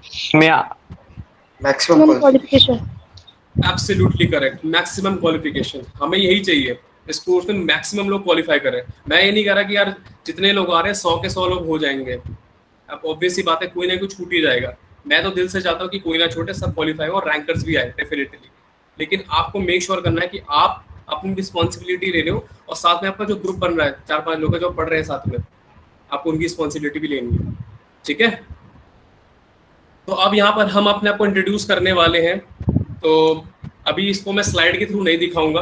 Maximum qualification. Absolutely correct, maximum qualification. हमें यही चाहिए। इस कोर्स में मैक्सिमम लोग क्वालिफाई करें। मैं ये नहीं कह रहा कि यार जितने लोग आ रहे हैं 100 के 100 लोग हो जाएंगे, अब ऑब्वियस सी बात है कोई ना कोई छूट ही जाएगा। मैं तो दिल से चाहता हूँ कि कोई ना छोटे, सब क्वालिफाई हो और रैंकर्स भी आए डेफिनेटली। लेकिन आपको मेक श्योर करना है कि आप अपनी रिस्पॉन्सिबिलिटी ले रहे हो और साथ में आपका जो ग्रुप बन रहा है 4-5 लोग जो पढ़ रहे हैं साथ में, आपको उनकी रिस्पॉन्सिबिलिटी भी लेनी है, ठीक है। तो अब यहाँ पर हम अपने आप को इंट्रोड्यूस करने वाले हैं। तो अभी इसको मैं स्लाइड के थ्रू नहीं दिखाऊंगा,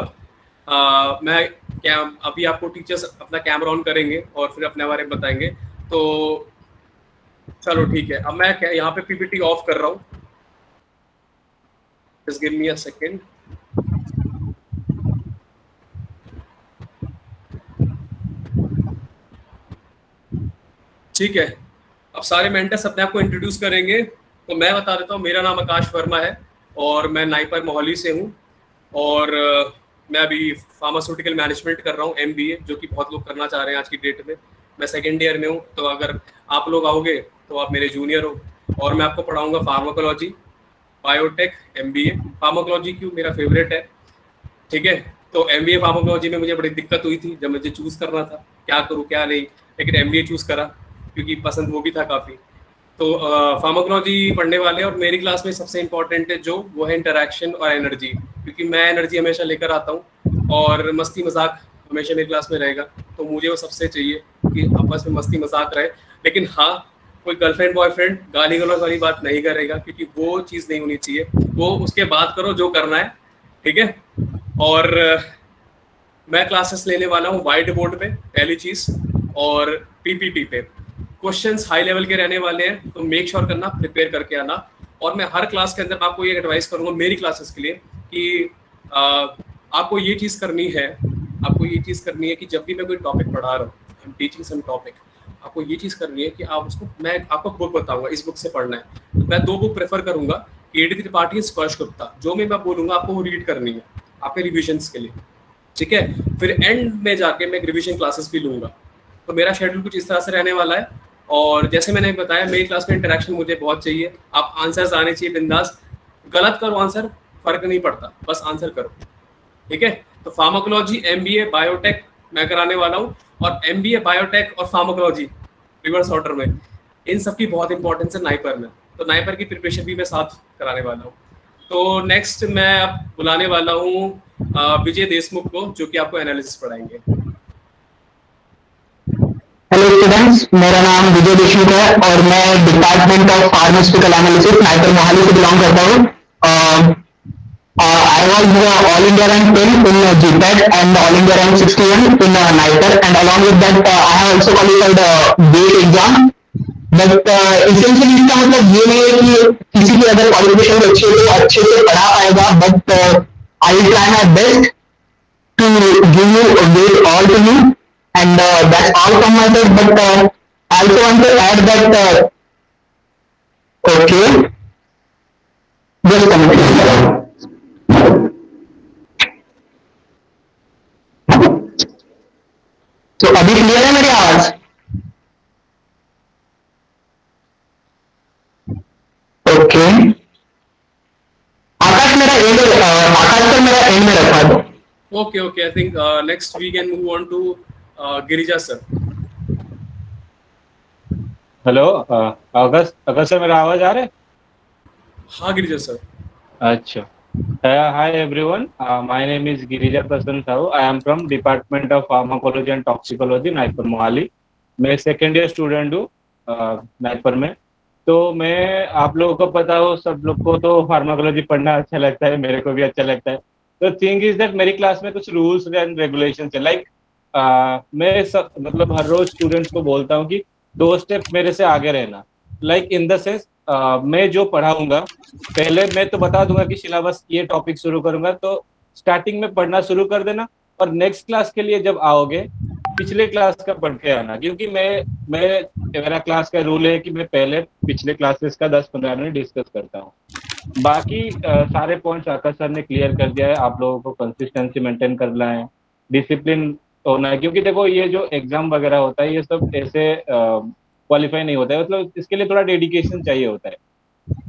मैं क्या अभी आपको टीचर्स अपना कैमरा ऑन करेंगे और फिर अपने बारे में बताएंगे। तो चलो ठीक है, अब मैं यहाँ पे पीपीटी ऑफ कर रहा हूँ, just give me a second. ठीक है, अब सारे मेंटर्स अपने आप को इंट्रोड्यूस करेंगे। तो मैं बता देता हूँ, मेरा नाम आकाश वर्मा है और मैं नाइपर मोहाली से हूँ और मैं अभी फार्मास्यूटिकल मैनेजमेंट कर रहा हूँ, MBA, जो कि बहुत लोग करना चाह रहे हैं आज की डेट में। मैं सेकेंड ईयर में हूँ, तो अगर आप लोग आओगे तो आप मेरे जूनियर हो। और मैं आपको पढ़ाऊँगा फार्माकोलॉजी, बायोटेक, MBA। फार्माकोलॉजी क्यों मेरा फेवरेट है, ठीक है। तो MBA फार्माकोलॉजी में मुझे बड़ी दिक्कत हुई थी जब मुझे चूज़ करना था क्या करूँ क्या नहीं, लेकिन MBA चूज़ करा क्योंकि पसंद वो भी था काफ़ी। तो फार्माकोलॉजी पढ़ने वाले और मेरी क्लास में सबसे इम्पोर्टेंट है जो वो है इंटरेक्शन और एनर्जी, क्योंकि मैं एनर्जी हमेशा लेकर आता हूँ और मस्ती मजाक हमेशा मेरी क्लास में रहेगा। तो मुझे वो सबसे चाहिए कि आपस में मस्ती मजाक रहे, लेकिन हाँ कोई गर्लफ्रेंड बॉयफ्रेंड गाली गलौज वाली बात नहीं करेगा, क्योंकि वो चीज़ नहीं होनी चाहिए। वो उसके बाद करो जो करना है, ठीक है। और मैं क्लासेस लेने वाला हूँ वाइट बोर्ड पे पहली चीज़, और PPT पे। क्वेश्चंस हाई लेवल के रहने वाले हैं, तो मेक श्योर करना प्रिपेयर करके आना। और मैं हर क्लास के अंदर आपको ये एडवाइस करूंगा मेरी क्लासेस के लिए कि आपको ये चीज़ करनी है, कि जब भी मैं कोई टॉपिक पढ़ा रहा हूँ, I am teaching some topic, आपको ये चीज़ करनी है कि आप उसको, मैं आपको बुक बताऊंगा, इस बुक से पढ़ना है। तो मैं 2 बुक प्रेफर करूंगा, KD त्रिपाठी, स्पर्श गुप्ता। जो मैं बोलूँगा आपको वो रीड करनी है आपके रिविजन्स के लिए, ठीक है। फिर एंड में जाके मैं रिविजन क्लासेस भी लूँगा। तो मेरा शेड्यूल कुछ इस तरह से रहने वाला है। और जैसे मैंने बताया, मेरी क्लास में इंटरेक्शन मुझे बहुत चाहिए, आप आंसर्स आने चाहिए बिंदास, गलत करो आंसर फर्क नहीं पड़ता, बस आंसर करो, ठीक है। तो फार्माकोलॉजी, MBA, बायोटेक मैं कराने वाला हूँ, और MBA, बायोटेक और फार्माकोलॉजी रिवर्स ऑर्डर में, इन सब की बहुत इंपॉर्टेंस है नाइपर में। तो नाइपर की प्रिपरेशन भी मैं साथ कराने वाला हूँ। तो नेक्स्ट मैं अब बुलाने वाला हूँ विजय देशमुख को, जो कि आपको एनालिसिस पढ़ाएंगे। हेलो स्टूडेंट्स, मेरा नाम विजय देशमुख है और मैं department of pharmaceutical analysis NIPER Mohali से बिलोंग करता हूँ। I was all India rank 10 in GPAT and all India rank 61 in NIPER, and along with that I have also qualified GATE exam. But essentially इसका मतलब ये नहीं है कि किसी की अगर क्वालिफिकेशन अच्छे से पढ़ा पाएगा, but I will try my best to give you GATE all to you, and that's all from my side. But I also want to add that okay, just a minute. तो अभी clear है मेरी आवाज? Okay, आकाश पर मेरा and में रखवा दो। Okay, I think next we can move on to Girija sir. Hello अगर सर मेरा आवाज आ रहा है? हाँ गिरिजा सर। अच्छा, hi everyone, my name is Girija Prasanna Sahu. I am from Department of Pharmacology and Toxicology, NIPER Mohali. मैं सेकेंड ईयर स्टूडेंट हूँ नाइपर में। तो मैं, आप लोगों को पता हो, सब लोग को तो फार्माकोलॉजी पढ़ना अच्छा लगता है, मेरे को भी अच्छा लगता है। तो थिंग इज दैट मेरी क्लास में कुछ रूल्स एंड रेगुलेशन है। लाइक मैं सब मतलब हर रोज स्टूडेंट्स को बोलता हूँ कि 2 स्टेप मेरे से आगे रहना। लाइक इन द सेंस, मैं जो पढ़ाऊंगा, पहले मैं तो बता दूंगा कि सिलेबस ये टॉपिक शुरू करूंगा, तो स्टार्टिंग में पढ़ना शुरू कर देना, और नेक्स्ट क्लास के लिए जब आओगे पिछले क्लास का पढ़ के आना। क्योंकि मेरा क्लास का रूल है कि मैं पहले पिछले क्लासेस का 10-15 मिनट डिस्कस करता हूँ। बाकी सारे पॉइंट्स आकाश सर ने क्लियर कर दिया है। आप लोगों को कंसिस्टेंसी मेंटेन करना है, डिसिप्लिन होना है, क्योंकि देखो ये जो एग्जाम वगैरह होता है ये सब ऐसे क्वालिफाई नहीं होता है, मतलब इसके लिए थोड़ा डेडिकेशन चाहिए होता है।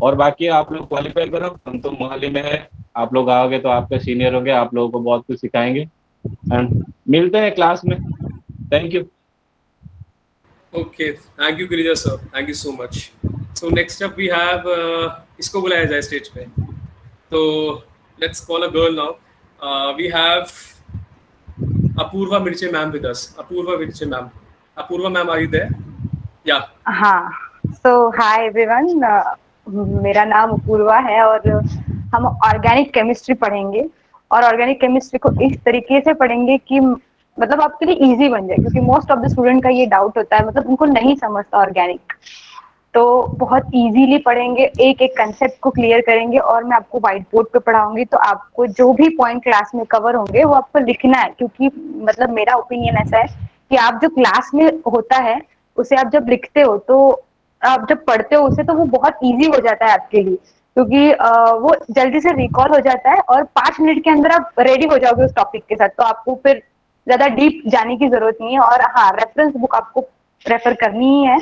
और बाकी आप लोग क्वालिफाई करो, हम तो मोहाली में है, आप लोग आओगे तो आपके सीनियर होंगे, आप लोगों को बहुत कुछ सिखाएंगे। एंड मिलते हैं क्लास में। Thank you. Okay, thank you Girija sir, thank you so much. So next up we have, इसको बुलाया जाए स्टेज पे। तो let's call a girl now. We have Apoorva Mirche ma'am with us. Apoorva Mirche ma'am, Apoorva ma'am are you there? या हाँ, सो hi everyone, मेरा नाम अपूर्वा है और हम ऑर्गेनिक केमिस्ट्री पढ़ेंगे और ऑर्गेनिक केमिस्ट्री को इस तरीके से पढ़ेंगे कि मतलब आपके लिए इजी बन जाए, क्योंकि मोस्ट ऑफ द स्टूडेंट का ये डाउट होता है, मतलब उनको नहीं समझता ऑर्गेनिक। तो बहुत इजीली पढ़ेंगे, एक एक कंसेप्ट को क्लियर करेंगे और मैं आपको व्हाइट बोर्ड पे पढ़ाऊंगी। तो आपको जो भी पॉइंट क्लास में कवर होंगे वो आपको लिखना है, क्योंकि मतलब मेरा ओपिनियन ऐसा है कि आप जो क्लास में होता है उसे आप जब लिखते हो, तो आप जब पढ़ते हो उसे, तो वो बहुत इजी हो जाता है आपके लिए, क्योंकि वो जल्दी से रिकॉल हो जाता है और 5 मिनट के अंदर आप रेडी हो जाओगे उस टॉपिक के साथ। तो आपको फिर ज्यादा डीप जाने की जरूरत नहीं है। और हाँ, रेफरेंस बुक आपको रेफर करनी ही है,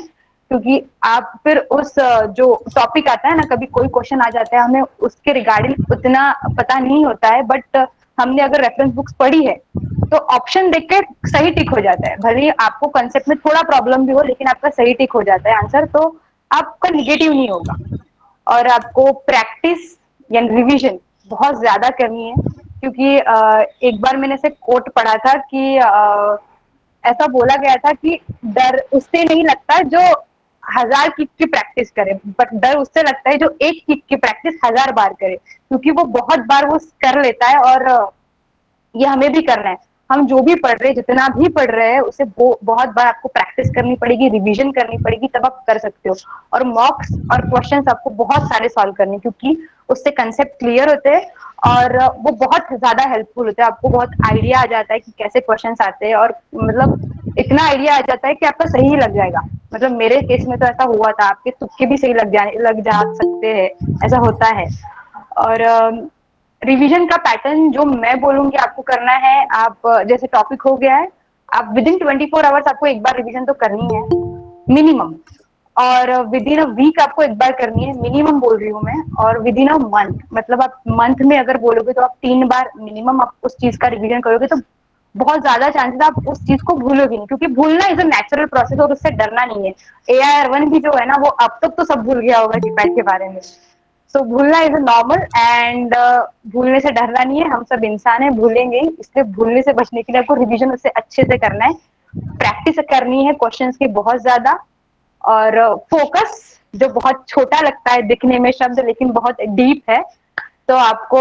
क्योंकि आप फिर उस जो टॉपिक आता है ना, कभी कोई क्वेश्चन आ जाता है, हमें उसके रिगार्डिंग उतना पता नहीं होता है, बट हमने अगर रेफरेंस बुक्स पढ़ी है तो ऑप्शन देख के सही टिक हो जाता है। भले ही आपको कंसेप्ट में थोड़ा प्रॉब्लम भी हो, लेकिन आपका सही टिक हो जाता है आंसर, तो आपका निगेटिव नहीं होगा। और आपको प्रैक्टिस या रिवीजन बहुत ज्यादा करनी है, क्योंकि एक बार मैंने ऐसे कोट पढ़ा था कि ऐसा बोला गया था कि डर उससे नहीं लगता जो 1000 किक की प्रैक्टिस करे, बट डर उससे लगता है जो 1 किक की प्रैक्टिस 1000 बार करे, क्योंकि वो बहुत बार वो कर लेता है। और ये हमें भी करना है। हम जो भी पढ़ रहे हैं, जितना भी पढ़ रहे हैं, उसे बहुत बार आपको प्रैक्टिस करनी पड़ेगी, रिवीजन करनी पड़ेगी, तब आप कर सकते हो। और मॉक्स और क्वेश्चंस आपको बहुत सारे सॉल्व करने, क्योंकि उससे कंसेप्ट क्लियर होते हैं और वो बहुत ज्यादा हेल्पफुल होते हैं। आपको बहुत आइडिया आ जाता है कि कैसे क्वेश्चंस आते हैं, और मतलब इतना आइडिया आ जाता है कि आपका सही ही लग जाएगा। मतलब मेरे केस में तो ऐसा हुआ था, आपके तुक्के भी सही लग जा सकते हैं, ऐसा होता है। और रिवीजन का पैटर्न जो मैं बोलूंगी आपको करना है, आप जैसे टॉपिक हो गया है, आप विद इन 24 आवर्स आपको एक बार रिवीजन तो करनी है मिनिमम, और विद इन अ वीक आपको एक बार करनी है मिनिमम, बोल रही हूँ मैं। और विद इन अ मंथ, मतलब आप मंथ में अगर बोलोगे तो आप 3 बार मिनिमम आप उस चीज का रिवीजन करोगे, तो बहुत ज्यादा चांसेस आप उस चीज को भूलोगे नहीं, क्योंकि भूलना इज अ नेचुरल प्रोसेस और उससे डरना नहीं है। AIR1 भी जो है ना, वो अब तक तो सब भूल गया होगा कीपैड के बारे में। सो भूलना इज नॉर्मल एंड भूलने से डरना नहीं है, हम सब इंसान है, भूलेंगे, इसलिए भूलने से बचने के लिए आपको रिवीजन उससे अच्छे से करना है, प्रैक्टिस करनी है क्वेश्चंस की बहुत ज्यादा। और फोकस, जो बहुत छोटा लगता है दिखने में शब्द, लेकिन बहुत डीप है, तो आपको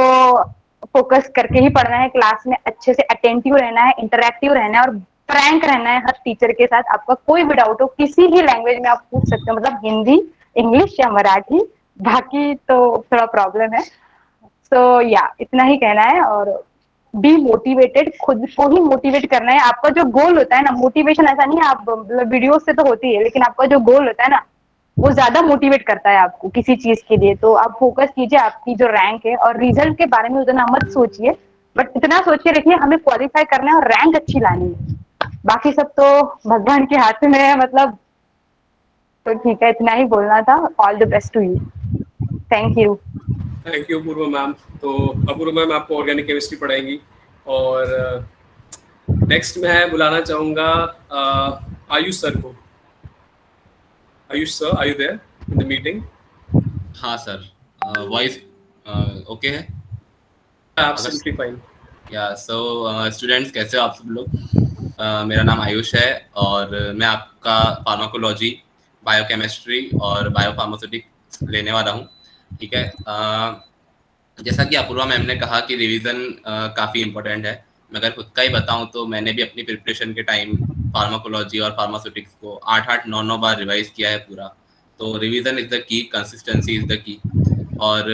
फोकस करके ही पढ़ना है, क्लास में अच्छे से अटेंटिव रहना है, इंटरैक्टिव रहना है और फ्रैंक रहना है हर टीचर के साथ। आपका कोई भी डाउट हो किसी भी लैंग्वेज में आप पूछ सकते हो, मतलब हिंदी, इंग्लिश या मराठी, बाकी तो थोड़ा प्रॉब्लम है। सो या इतना ही कहना है। और बी मोटिवेटेड, खुद को ही मोटिवेट करना है। आपका जो गोल होता है ना, मोटिवेशन ऐसा नहीं है, आप वीडियो से तो होती है, लेकिन आपका जो गोल होता है ना, वो ज्यादा मोटिवेट करता है आपको किसी चीज के लिए। तो आप फोकस कीजिए आपकी जो रैंक है, और रिजल्ट के बारे में उतना मत सोचिए, बट इतना सोचिए रखिए हमें क्वालिफाई करना है और रैंक अच्छी लानी है, बाकी सब तो भगवान के हाथ में है। मतलब तो ठीक है, इतना ही बोलना था। All the best to you, thank you. Thank you Apoorva ma'am. तो अपूर्वा मैम आपको ऑर्गेनिक केमिस्ट्री पढ़ाएंगी। और नेक्स्ट मैं बुलाना चाहूँगा आयुष सर को। Ayush sir, are you there in the meeting? हाँ सर, वॉइस ओके है? Absolutely fine. Yeah so students, कैसे हो आप सब लोग? मेरा नाम आयुष है और मैं आपका फार्माकोलॉजी, बायोकेमिस्ट्री और बायोफार्मास्यूटिक्स लेने वाला हूँ। ठीक है, जैसा कि अपूर्वा मैम ने कहा कि रिवीजन काफ़ी इम्पोर्टेंट है। मैं अगर खुद का ही बताऊं तो मैंने भी अपनी प्रिपरेशन के टाइम फार्माकोलॉजी और फार्मास्यूटिक्स को 8-8, 9-9 बार रिवाइज किया है पूरा। तो revision is the key, consistency is the key. और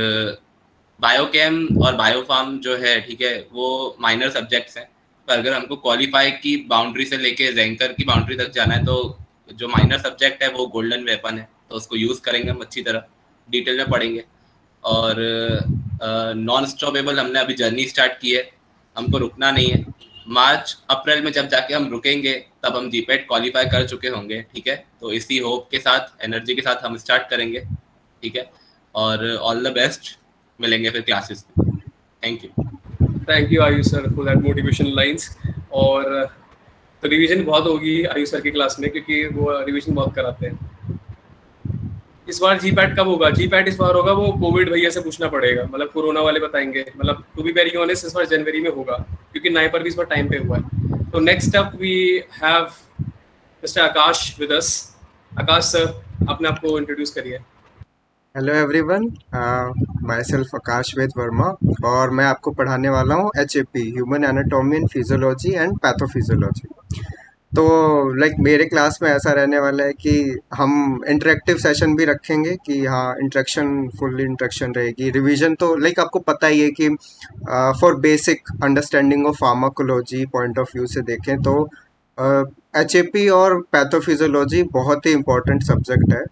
बायोकेम और बायोफार्म जो है, ठीक है, वो माइनर सब्जेक्ट्स हैं, पर अगर हमको क्वालिफाई की बाउंड्री से लेके रैंकर की बाउंड्री तक जाना है, तो जो माइनर सब्जेक्ट है वो गोल्डन वेपन है, तो उसको यूज़ करेंगे हम अच्छी तरह, डिटेल में पढ़ेंगे। और नॉन स्टॉपेबल हमने अभी जर्नी स्टार्ट की है, हमको रुकना नहीं है। मार्च अप्रैल में जब जाके हम रुकेंगे तब हम जीपेट क्वालिफाई कर चुके होंगे। ठीक है, तो इसी होप के साथ, एनर्जी के साथ हम स्टार्ट करेंगे। ठीक है, और ऑल द बेस्ट, मिलेंगे फिर क्लासेस में। Thank you. Thank you Ayush sir for that motivational lines. और तो रिवीजन बहुत होगी आयुष सर की क्लास में, क्योंकि वो रिवीजन बहुत कराते हैं। इस बार जीपैट कब होगा? जीपैट इस बार होगा, वो कोविड भैया से पूछना पड़ेगा, मतलब कोरोना वाले बताएंगे। मतलब टू बी वेरी ऑनेस्ट इस बार जनवरी में होगा, क्योंकि नाइपर भी इस बार टाइम पे हुआ है। तो next up we have mister Akash with us. Akash sir, अपने आप को इंट्रोड्यूस करिए। Hello everyone, myself Akash Ved Verma, और मैं आपको पढ़ाने वाला हूँ HAP human anatomy and physiology and pathophysiology. तो मेरे क्लास में ऐसा रहने वाला है कि हम इंटरेक्टिव सेशन भी रखेंगे कि हाँ इंटरेक्शन, फुल इंटरेक्शन रहेगी। रिवीजन तो आपको पता ही है कि for basic understanding of pharmacology point of view से देखें तो HAP और पैथोफिजियोलॉजी बहुत ही इम्पोर्टेंट सब्जेक्ट है,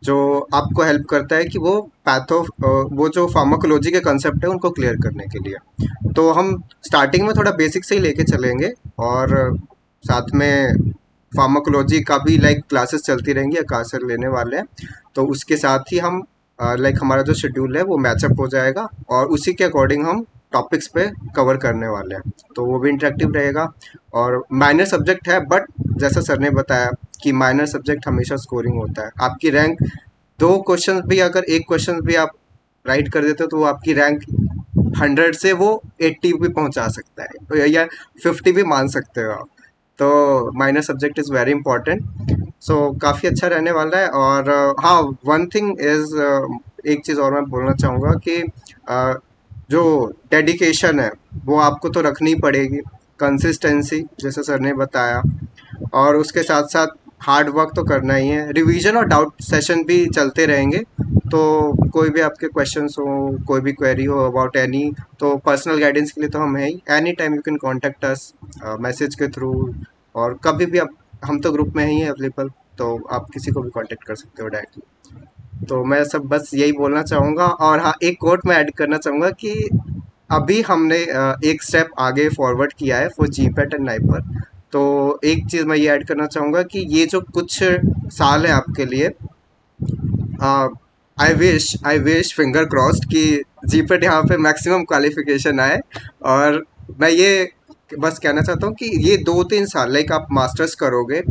जो आपको हेल्प करता है कि वो जो फार्माकोलॉजी के कंसेप्ट है उनको क्लियर करने के लिए। तो हम स्टार्टिंग में थोड़ा बेसिक से ही लेके चलेंगे, और साथ में फार्माकोलॉजी का भी क्लासेस चलती रहेंगी, आकाश सर लेने वाले हैं। तो उसके साथ ही हम हमारा जो शेड्यूल है वो मैचअप हो जाएगा, और उसी के अकॉर्डिंग हम टॉपिक्स पे कवर करने वाले हैं। तो वो भी इंटरेक्टिव रहेगा। और माइनर सब्जेक्ट है, बट जैसा सर ने बताया कि माइनर सब्जेक्ट हमेशा स्कोरिंग होता है। आपकी रैंक 2 क्वेश्चन भी, अगर एक क्वेश्चन भी आप राइट कर देते हो तो वो आपकी रैंक 100 से वो 80 भी पहुंचा सकता है, या 50 भी मान सकते हो आप। तो minor subject is very important. So काफ़ी अच्छा रहने वाला है। और हाँ, वन थिंग इज़, एक चीज़ और मैं बोलना चाहूँगा कि जो डेडिकेशन है वो आपको तो रखनी पड़ेगी, कंसिस्टेंसी जैसे सर ने बताया, और उसके साथ साथ हार्ड वर्क तो करना ही है। रिवीजन और डाउट सेशन भी चलते रहेंगे, तो कोई भी आपके क्वेश्चंस हो, कोई भी क्वेरी हो अबाउट एनी, तो पर्सनल गाइडेंस के लिए तो हम हैं ही। Any time you can contact us message के थ्रू, और कभी भी आप, हम तो ग्रुप में ही हैं अवेलेबल, तो आप किसी को भी कांटेक्ट कर सकते हो डायरेक्टली। तो मैं सब बस यही बोलना चाहूँगा। और हाँ, एक कोट मैं ऐड करना चाहूँगा कि अभी हमने एक स्टेप आगे फॉरवर्ड किया है फॉर जीपैट एंड नाइपर। तो एक चीज़ मैं ये ऐड करना चाहूँगा कि ये जो कुछ साल है आपके लिए, आई विश फिंगर क्रॉस्ड कि जीपैट यहाँ पे मैक्सिमम क्वालिफिकेशन आए। और मैं ये बस कहना चाहता हूँ कि ये 2-3 साल आप मास्टर्स करोगे,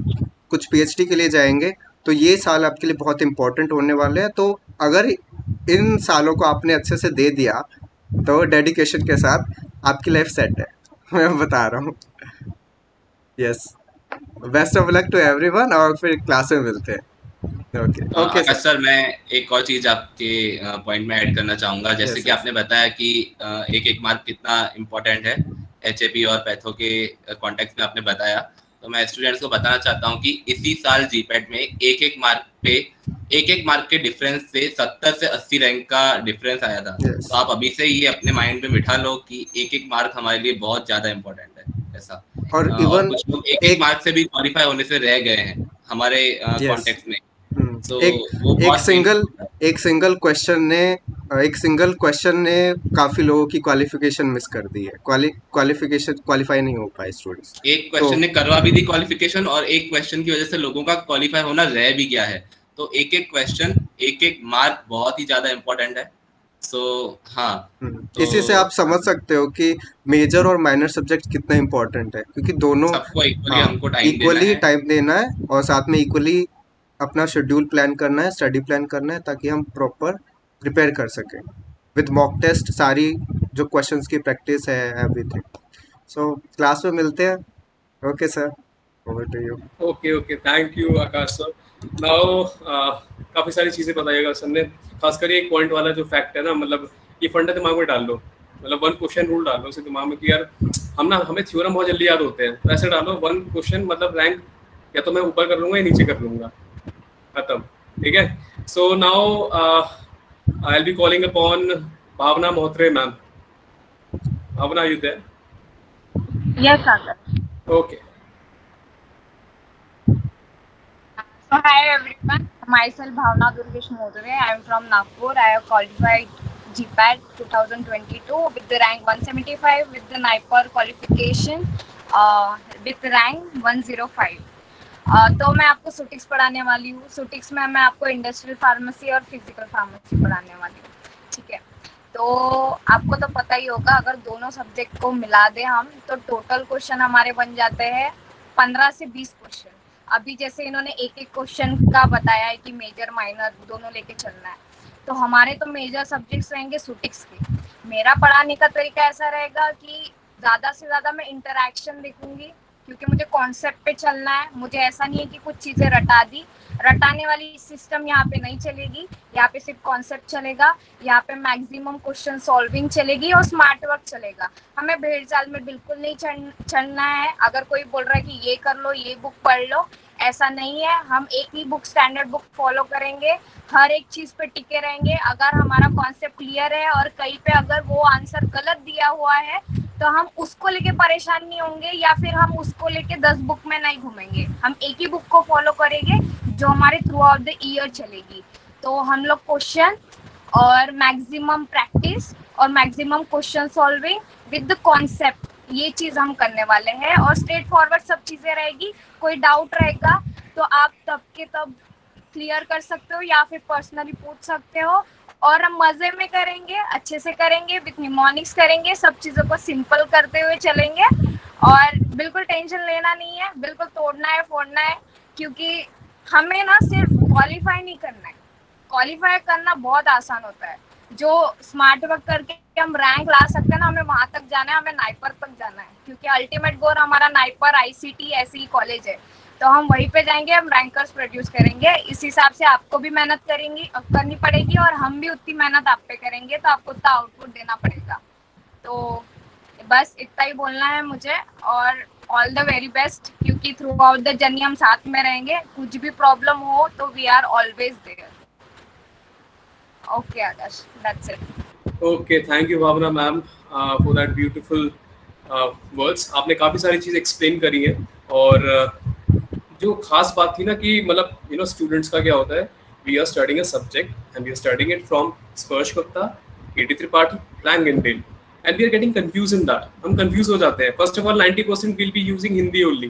कुछ PhD के लिए जाएंगे, तो ये साल आपके लिए बहुत इंपॉर्टेंट होने वाले हैं। तो अगर इन सालों को आपने अच्छे से दे दिया तो डेडिकेशन के साथ आपकी लाइफ सेट है, मैं बता रहा हूँ। Yes, best of luck to everyone, और फिर क्लास में मिलते हैं। ओके सर, मैं एक और चीज आपके पॉइंट में ऐड करना चाहूंगा। जैसे कि आपने बताया कि एक मार्क कितना इम्पोर्टेंट है HAP और पैथो के कॉन्टेक्स्ट में आपने बताया, तो मैं स्टूडेंट्स को बताना चाहता हूँ कि इसी साल जीपैट में एक मार्क के डिफरेंस से 70 से 80 रैंक का डिफरेंस आया था। तो आप अभी से ये अपने माइंड में बिठा लो कि एक मार्क हमारे लिए बहुत ज्यादा इम्पोर्टेंट है ऐसा। और इवन कुछ लोग एक मार्क से भी क्वालिफाई होने से रह गए हैं हमारे कॉन्टेक्स्ट में। तो एक सिंगल क्वेश्चन ने काफी लोगों की क्वालिफिकेशन मिस कर दी है, क्वालिफाई नहीं हो पाए स्टूडेंट्स। एक क्वेश्चन ने करवा भी दी क्वालिफिकेशन, और एक क्वेश्चन की वजह से लोगों का क्वालिफाई होना रह भी गया है। तो एक क्वेश्चन, एक मार्क बहुत ही ज्यादा इम्पोर्टेंट है। हाँ, तो इसी से आप समझ सकते हो कि मेजर और माइनर सब्जेक्ट कितना इम्पोर्टेंट है, क्योंकि दोनों सबको इक्वली टाइम देना है, और साथ में इक्वली अपना शेड्यूल प्लान करना है, स्टडी प्लान करना है, ताकि हम प्रॉपर प्रिपेयर कर सकें विद मॉक टेस्ट, सारी जो क्वेश्चंस की प्रैक्टिस है, एवरीथिंग। सो क्लास में मिलते हैं। Okay sir, over to you. Okay, thank you Akash sir. Now काफ़ी सारी चीज़ें बताइएगा सर ने, खासकर एक पॉइंट वाला जो फैक्ट है ना, मतलब ये फंडा दिमाग में डाल लो, मतलब 1 क्वेश्चन रूल डाल लो उसे दिमाग में कि यार हमें थ्योरम बहुत जल्दी याद होते हैं, तो ऐसे डालो 1 क्वेश्चन, मतलब रैंक या तो मैं ऊपर कर लूँगा या नीचे कर लूँगा, खत्म। ठीक है। So now I will be calling upon Bhavna Mohatre ma'am. Bhavna, you there? Yes, sir. Okay. So hi everyone. Myself Bhavna Durgesh Modre. I am from Nagpur. I have qualified GPAT 2022 with the rank 175 with the NIPER qualification with rank 105. तो मैं आपको सुटिक्स पढ़ाने वाली हूँ। सुटिक्स में मैं आपको industrial pharmacy और फिजिकल फार्मेसी पढ़ाने वाली हूँ। ठीक है। तो तो आपको तो पता ही होगा, अगर दोनों सब्जेक्ट को मिला दे हम तो टोटल क्वेश्चन हमारे बन जाते हैं 15 से 20 क्वेश्चन। अभी जैसे इन्होंने एक एक क्वेश्चन का बताया है कि मेजर माइनर दोनों लेके चलना है, तो हमारे तो मेजर सब्जेक्ट्स रहेंगे सुटिक्स के। मेरा पढ़ाने का तरीका ऐसा रहेगा कि ज़्यादा से ज़्यादा मैं इंटरैक्शन देखूंगी, क्योंकि मुझे कॉन्सेप्ट पे चलना है। मुझे ऐसा नहीं है कि कुछ चीज़ें रटा दी, रटाने वाली सिस्टम यहाँ पे नहीं चलेगी। यहाँ पे सिर्फ कॉन्सेप्ट चलेगा, यहाँ पे मैक्सिमम क्वेश्चन सॉल्विंग चलेगी और स्मार्ट वर्क चलेगा। हमें भेड़ चाल में बिल्कुल नहीं चढ़ना है। अगर कोई बोल रहा है कि ये कर लो, ये बुक पढ़ लो, ऐसा नहीं है। हम एक ही बुक, स्टैंडर्ड बुक फॉलो करेंगे, हर एक चीज़ पे टिके रहेंगे। अगर हमारा कॉन्सेप्ट क्लियर है और कहीं पे अगर वो आंसर गलत दिया हुआ है तो हम उसको लेके परेशान नहीं होंगे, या फिर हम उसको लेके 10 बुक में नहीं घूमेंगे। हम एक ही बुक को फॉलो करेंगे जो हमारे थ्रू आउट द ईयर चलेगी। तो हम लोग क्वेश्चन और मैक्सिमम प्रैक्टिस और maximum question solving with the concept, ये चीज़ हम करने वाले हैं। और स्ट्रेट फॉरवर्ड सब चीज़ें रहेगी। कोई डाउट रहेगा तो आप तब के तब क्लियर कर सकते हो या फिर पर्सनली पूछ सकते हो। और हम मजे में करेंगे, अच्छे से करेंगे, विथ निमोनिक्स करेंगे, सब चीज़ों को सिंपल करते हुए चलेंगे। और बिल्कुल टेंशन लेना नहीं है, बिल्कुल तोड़ना है, फोड़ना है, क्योंकि हमें ना सिर्फ क्वालिफाई नहीं करना है। क्वालिफाई करना बहुत आसान होता है। जो स्मार्ट वर्क करके हम रैंक ला सकते हैं ना, हमें वहाँ तक जाना है, हमें नाइपर तक जाना है, क्योंकि अल्टीमेट गोल हमारा नाइपर, ICT ऐसी कॉलेज है। तो हम वहीं पे जाएंगे, हम रैंकर्स प्रोड्यूस करेंगे। इस हिसाब से आपको भी मेहनत करनी पड़ेगी और हम भी उतनी मेहनत आप पे करेंगे, तो आपको उतना आउटपुट देना पड़ेगा। तो बस इतना ही बोलना है मुझे, और ऑल द वेरी बेस्ट, क्योंकि थ्रू आउट द जर्नी हम साथ में रहेंगे। कुछ भी प्रॉब्लम हो तो we are always there. Okay Akash, that's it. Okay, thank you Bhavna ma'am for that beautiful words. आपने काफ़ी सारी चीज़ एक्सप्लेन करी है। और जो खास बात थी ना कि मतलब स्टूडेंट्स का क्या होता है, we are studying a subject and we are studying it from Sparsh Gupta, KT Tripathi, Planck and Dale, and we are getting confused in that। हम कंफ्यूज हो जाते हैं। First of all 90% will be using Hindi only,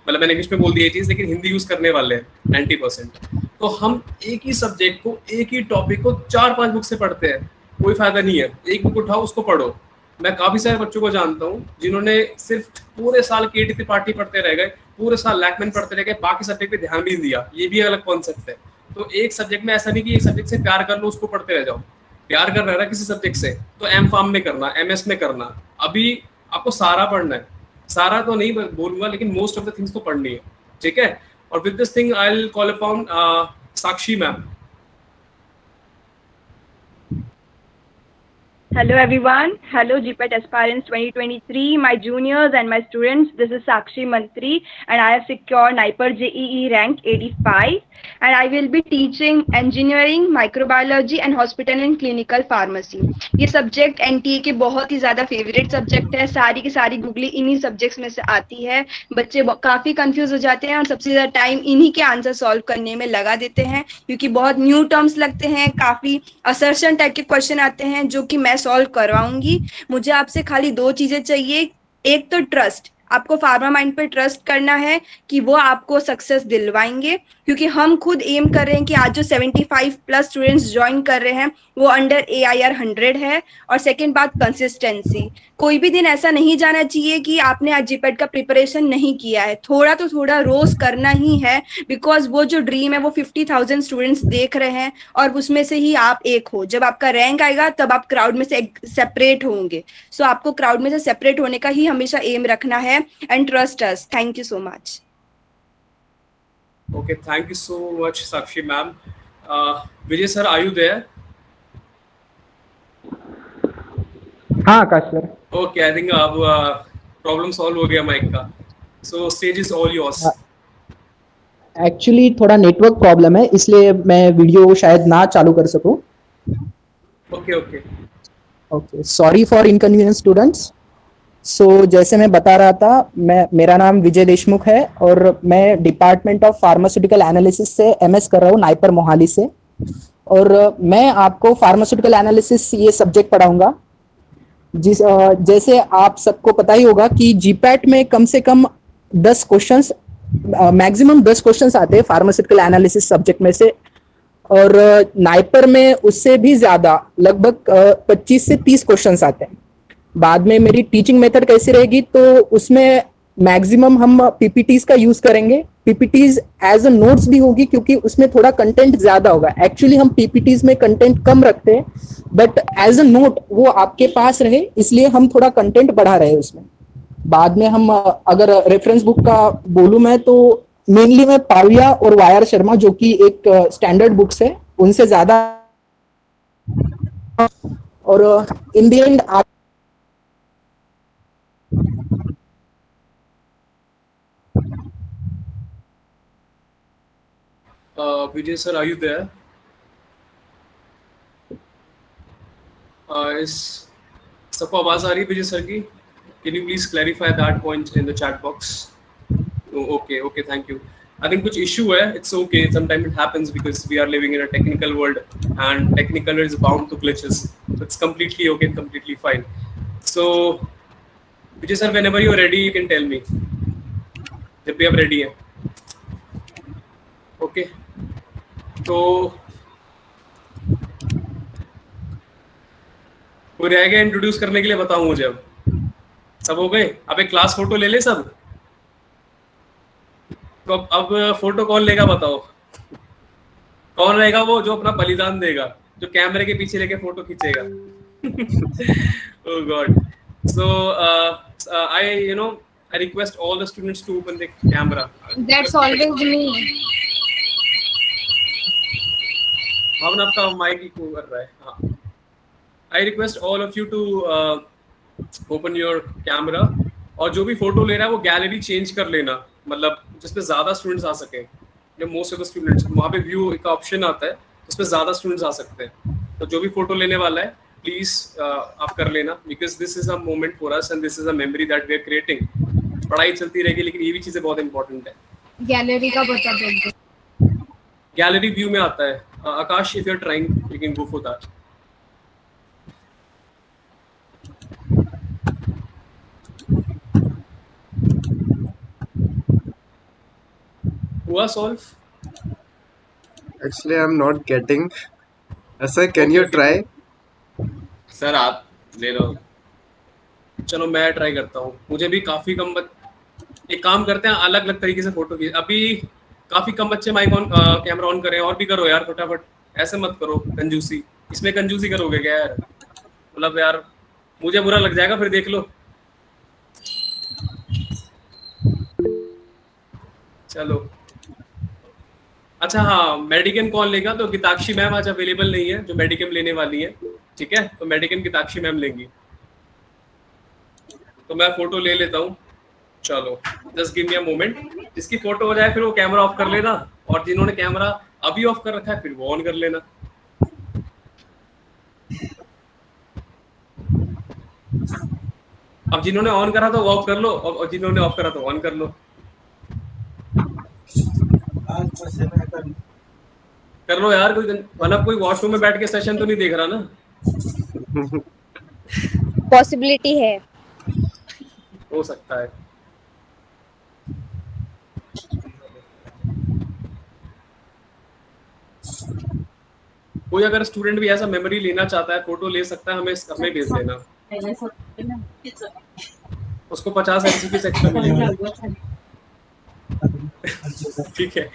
मतलब मैंने इंग्लिश में बोल दिया ये चीज़, लेकिन हिंदी यूज करने वाले हैं 90%। तो हम एक ही सब्जेक्ट को, एक ही टॉपिक को 4-5 बुक से पढ़ते हैं, कोई फायदा नहीं है। एक बुक उठाओ, उसको पढ़ो। मैं काफ़ी सारे बच्चों को जानता हूँ जिन्होंने सिर्फ पूरे साल KT त्रिपाठी पढ़ते रह गए, पूरे साल लैकमैन पढ़ते रह गए, बाकी सब्जेक्ट पे ध्यान भी नहीं दिया। ये भी अलग कॉन्सेप्ट है। तो एक सब्जेक्ट में ऐसा नहीं कि एक सब्जेक्ट से प्यार कर लो, उसको पढ़ते रह जाओ। प्यार कर रहा है किसी सब्जेक्ट से तो M.Pharm में करना, MS में करना। अभी आपको सारा पढ़ना है, सारा तो नहीं बोलूंगा, लेकिन मोस्ट ऑफ द थिंग्स तो पढ़नी है, ठीक है। और with this thing I will call upon Sakshi ma'am. Hello everyone. Hello GPAT aspirants 2023, my juniors and my students. This is Sakshi Mantri and I have secured NIPER JEE rank 85 and I will be teaching engineering, microbiology and hospital and clinical pharmacy. ये subject NTA के बहुत ही ज़्यादा favourite subject है। सारी की सारी googly इन्हीं subjects में से आती है। बच्चे काफ़ी कंफ्यूज हो जाते हैं और सबसे ज़्यादा टाइम इन्हीं के आंसर सॉल्व करने में लगा देते हैं, क्योंकि बहुत न्यू टर्म्स लगते हैं, काफ़ी असर्शन टाइप के क्वेश्चन आते हैं जो कि मैं सॉल्व करवाऊंगी। मुझे आपसे खाली 2 चीजें चाहिए। एक तो ट्रस्ट, आपको फार्मा माइंड पे ट्रस्ट करना है कि वो आपको सक्सेस दिलवाएंगे, क्योंकि हम खुद एम कर रहे हैं कि आज जो 75+ स्टूडेंट्स ज्वाइन कर रहे हैं वो अंडर AIR 100 है। और सेकंड बात, कंसिस्टेंसी। कोई भी दिन ऐसा नहीं जाना चाहिए कि आपने आज GPAT का प्रिपरेशन नहीं किया है। थोड़ा तो थोड़ा रोज करना ही है, बिकॉज वो जो ड्रीम है वो 50,000 स्टूडेंट्स देख रहे हैं और उसमें से ही आप एक हो। जब आपका रैंक आएगा तब आप क्राउड में से सेपरेट होंगे। सो आपको क्राउड में से सेपरेट होने का ही हमेशा एम रखना है। And trust us. Thank you so much. Okay, thank you so much, Sakshi ma'am. Vijay sir, are you there? हाँ आकाश सर। Okay, I think अब problem solve हो गया माइक का. So stage is all yours. Actually थोड़ा network problem है, इसलिए मैं video शायद ना चालू कर सकूं। Okay, sorry for inconvenience students. So जैसे मैं बता रहा था, मेरा नाम विजय देशमुख है और मैं डिपार्टमेंट ऑफ फार्मास्यूटिकल एनालिसिस से MS कर रहा हूँ नाइपर मोहाली से। और मैं आपको फार्मास्यूटिकल एनालिसिस ये सब्जेक्ट पढ़ाऊंगा। जैसे आप सबको पता ही होगा कि GPAT में कम से कम 10 क्वेश्चंस, मैक्सिमम 10 क्वेश्चंस आते हैं फार्मास्यूटिकल एनालिसिस सब्जेक्ट में से। और नाइपर में उससे भी ज्यादा लगभग 25 से 30 क्वेश्चंस आते हैं। बाद में मेरी टीचिंग मेथड कैसी रहेगी, तो उसमें मैक्सिमम हम पीपीटीज का यूज करेंगे। पीपीटीज एज अ नोट्स भी होगी क्योंकि उसमें थोड़ा कंटेंट ज्यादा होगा। एक्चुअली हम पीपीटीज में कंटेंट कम रखते हैं, बट एज अ नोट वो आपके पास रहे, इसलिए हम थोड़ा कंटेंट बढ़ा रहे हैं उसमें। बाद में हम अगर रेफरेंस बुक का बोलूं मैं, तो मेनली मैं पाविया और वायर शर्मा, जो कि एक स्टैंडर्ड बुक्स है, उनसे ज्यादा। और in the end Vijay sir, are you there? Is सबको आवाज आ रही है विजय सर की? Can you please clarify that point in the chat box? Oh, okay, thank you. I think कुछ issue है. It's okay. Sometimes it happens because we are living in a technical world, and technical is bound to glitches. It's completely okay, completely fine. So, Vijay sir, whenever you're ready, you can tell me. जब भी आप ready हैं. Okay. तो कोई रह गया introduce करने के लिए? बताऊं मुझे? अब सब हो गए? अब एक क्लास फोटो ले ले सब। तो अब फोटो कौन लेगा बताओ? कौन रहेगा वो जो अपना बलिदान देगा, जो कैमरे के पीछे लेके फोटो खींचेगा? Oh God. So I request all the students to open the camera. That's always me. भावना आपका माइक इको कर रहा है। हाँ, I request all of you to open your camera, और जो भी फोटो ले रहा है वो गैलरी चेंज कर लेना, मतलब जिसपे ज्यादा स्टूडेंट्स आ सके। मोस्ट ऑफ द स्टूडेंट्स, वहाँ पे व्यू का ऑप्शन आता है, उसपे ज्यादा स्टूडेंट्स आ सकते हैं। तो जो भी फोटो लेने वाला है प्लीज आप कर लेना, because this is a moment for us and this is a memory that we are creating. पढ़ाई चलती रहेगी, लेकिन ये भी चीजें बहुत इंपॉर्टेंट है। गैलरी का बता दो। गैलरी व्यू में आता है। Akash, if you're trying, you can go for that. हुआ solve? Actually, I'm not getting. Sir, can you try? Sir आप ले लो। चलो मैं ट्राई करता हूँ। मुझे भी काफी कम एक काम करते हैं, अलग अलग तरीके से फोटो की। अभी काफी कम बच्चे माइक ऑन कैमरा ऑन करें, और भी करो यार फटाफट, ऐसे मत करो कंजूसी। इसमें कंजूसी करोगे क्या यार? मतलब यार मुझे बुरा लग जाएगा फिर, देख लो। चलो अच्छा, हाँ, मेडिकम कौन लेगा? तो गीताक्षी मैम आज अवेलेबल नहीं है, जो मेडिकम लेने वाली है। ठीक है, तो मेडिकम गीताक्षी मैम लेंगी। तो मैं फोटो ले लेता हूँ। चलो just give me a moment. जिसकी फोटो हो जाए फिर वो कैमरा ऑफ कर लेना, और जिन्होंने कैमरा अभी ऑफ कर रखा है फिर वो ऑन कर लेना। अब जिन्होंने ऑन करा तो वो ऑफ कर लो, और जिन्होंने ऑफ करा तो ऑन कर लो। कर लो यार, कोई मतलब कोई वॉशरूम में बैठ के सेशन तो नहीं देख रहा ना? पॉसिबिलिटी है, हो सकता है। कोई अगर स्टूडेंट भी ऐसा मेमोरी लेना चाहता है, फोटो ले सकता है, हमें भेज देना। उसको 50 MCQ एक्स्ट्रा मिलेंगे। ठीक है,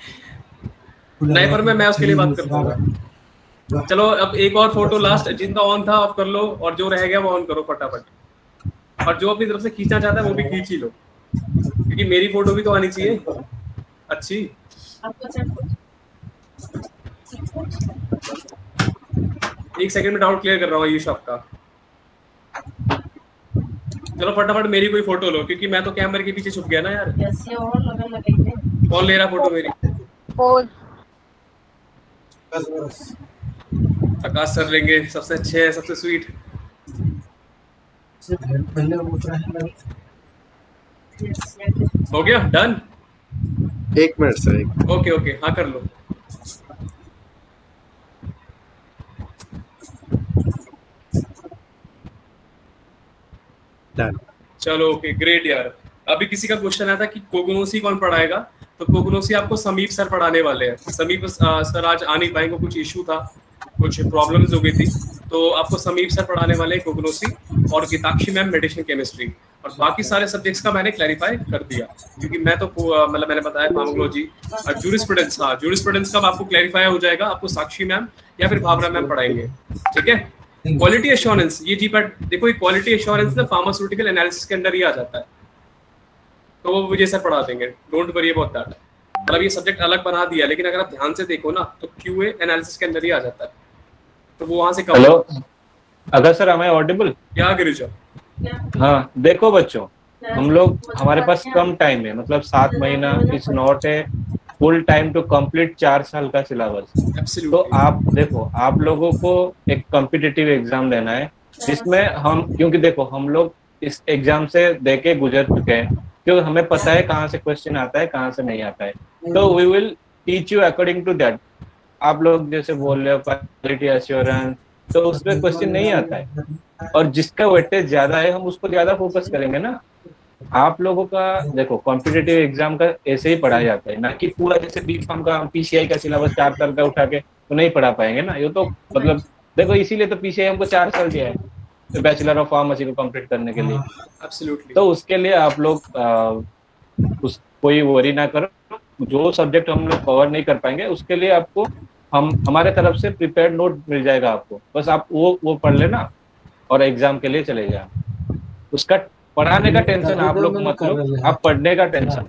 नाइपर में मैं उसके लिए बात कर दूंगा। चलो अब एक और फोटो लास्ट, जिनका ऑन था ऑफ कर लो, और जो रह गया वो ऑन करो फटाफट। और जो अपनी तरफ से खींचना चाहता है वो भी खींच ही लो, क्योंकि मेरी फोटो भी तो आनी चाहिए अच्छी। एक सेकंड में डाउट क्लियर कर रहा हूँ आयुष आपका। चलो फटाफट मेरी कोई फोटो लो, क्योंकि मैं तो कैमरे के पीछे छुप गया ना यार। कौन ले रहा फोटो मेरी? आकाश सर लेंगे, सबसे अच्छे है, सबसे स्वीट। हो गया डन? 1 minute sir. ओके हाँ कर लो। डन। चलो ओके ग्रेट यार। अभी किसी का क्वेश्चन आया था कि कोगनोसी कौन पढ़ाएगा? तो कोगनोसी आपको समीप सर पढ़ाने वाले हैं। समीप सर आज आ नहीं पाएंगे, कुछ इशू था, कुछ प्रॉब्लम्स हो गई थी, तो आपको समीप सर पढ़ाने वाले हैं कोगनोसी, और गीताक्षी मैम मेडिसिन केमिस्ट्री, और बाकी सारे सब्जेक्ट्स का मैंने क्लैरिफाई कर दिया, क्योंकि मैं तो मतलब मैंने बताया फार्माकोलॉजी और जूरिस्प्रूडेंस, हाँ जूरिस्प्रूडेंस का आपको क्लैरिफाई हो जाएगा, आपको साक्षी मैम या फिर भावना मैम पढ़ाएंगे, ठीक है। क्वालिटी एश्योरेंस, ये जीपैट देखो, ये क्वालिटी एश्योरेंस ना फार्मास्यूटिकल एनालिसिस के अंदर ही आ जाता है, तो वो विजय सर पढ़ा देंगे, डोंट वरी अबाउट दैट। मतलब ये सब्जेक्ट अलग बना दिया, लेकिन अगर आप ध्यान से देखो ना तो क्यूए एनालिसिस के अंदर ही आ जाता है, तो वो वहां से कवर। हेलो, अगर सर हमें ऑडिबल? क्या गिरिजा? हाँ देखो बच्चों, हम लोग, हमारे पास कम टाइम है, मतलब 7 महीना is not a full time to complete 4 साल का सिलेबस। तो आप देखो, आप लोगों को एक कॉम्पिटिटिव एग्जाम देना है, जिसमें हम, क्योंकि देखो हम लोग इस एग्जाम से देके गुजर चुके हैं, क्योंकि हमें पता है कहाँ से क्वेश्चन आता है, कहाँ से नहीं आता है, तो we will teach you according to that. आप लोग जैसे बोल रहे हो क्वालिटी एश्योरेंस, तो उसमें क्वेश्चन नहीं आता है, और जिसका वेटेज ज्यादा है हम उसको ज्यादा फोकस करेंगे ना। आप लोगों का देखो कॉम्पिटिटिव एग्जाम का ऐसे ही पढ़ाया जाता है, ना कि पूरा जैसे बीफार्म का पीसीआई का सिलेबस 4 साल का उठा के तो नहीं पढ़ा पाएंगे ना, ये तो मतलब देखो इसीलिए तो पीसीआई हमको 4 साल दिया है, तो बैचलर ऑफ फार्मेसी को कंप्लीट करने के लिए। एब्सोल्युटली। तो उसके लिए आप लोग उस कोई वरी ना करो, जो सब्जेक्ट हम लोग कवर नहीं कर पाएंगे उसके लिए आपको हम हमारे तरफ से प्रिपेयर्ड नोट मिल जाएगा आपको, बस आप वो पढ़ लेना और एग्जाम के लिए चले जाओ। उसका पढ़ाने का टेंशन आप लोग मत लो, आप पढ़ने का टेंशन।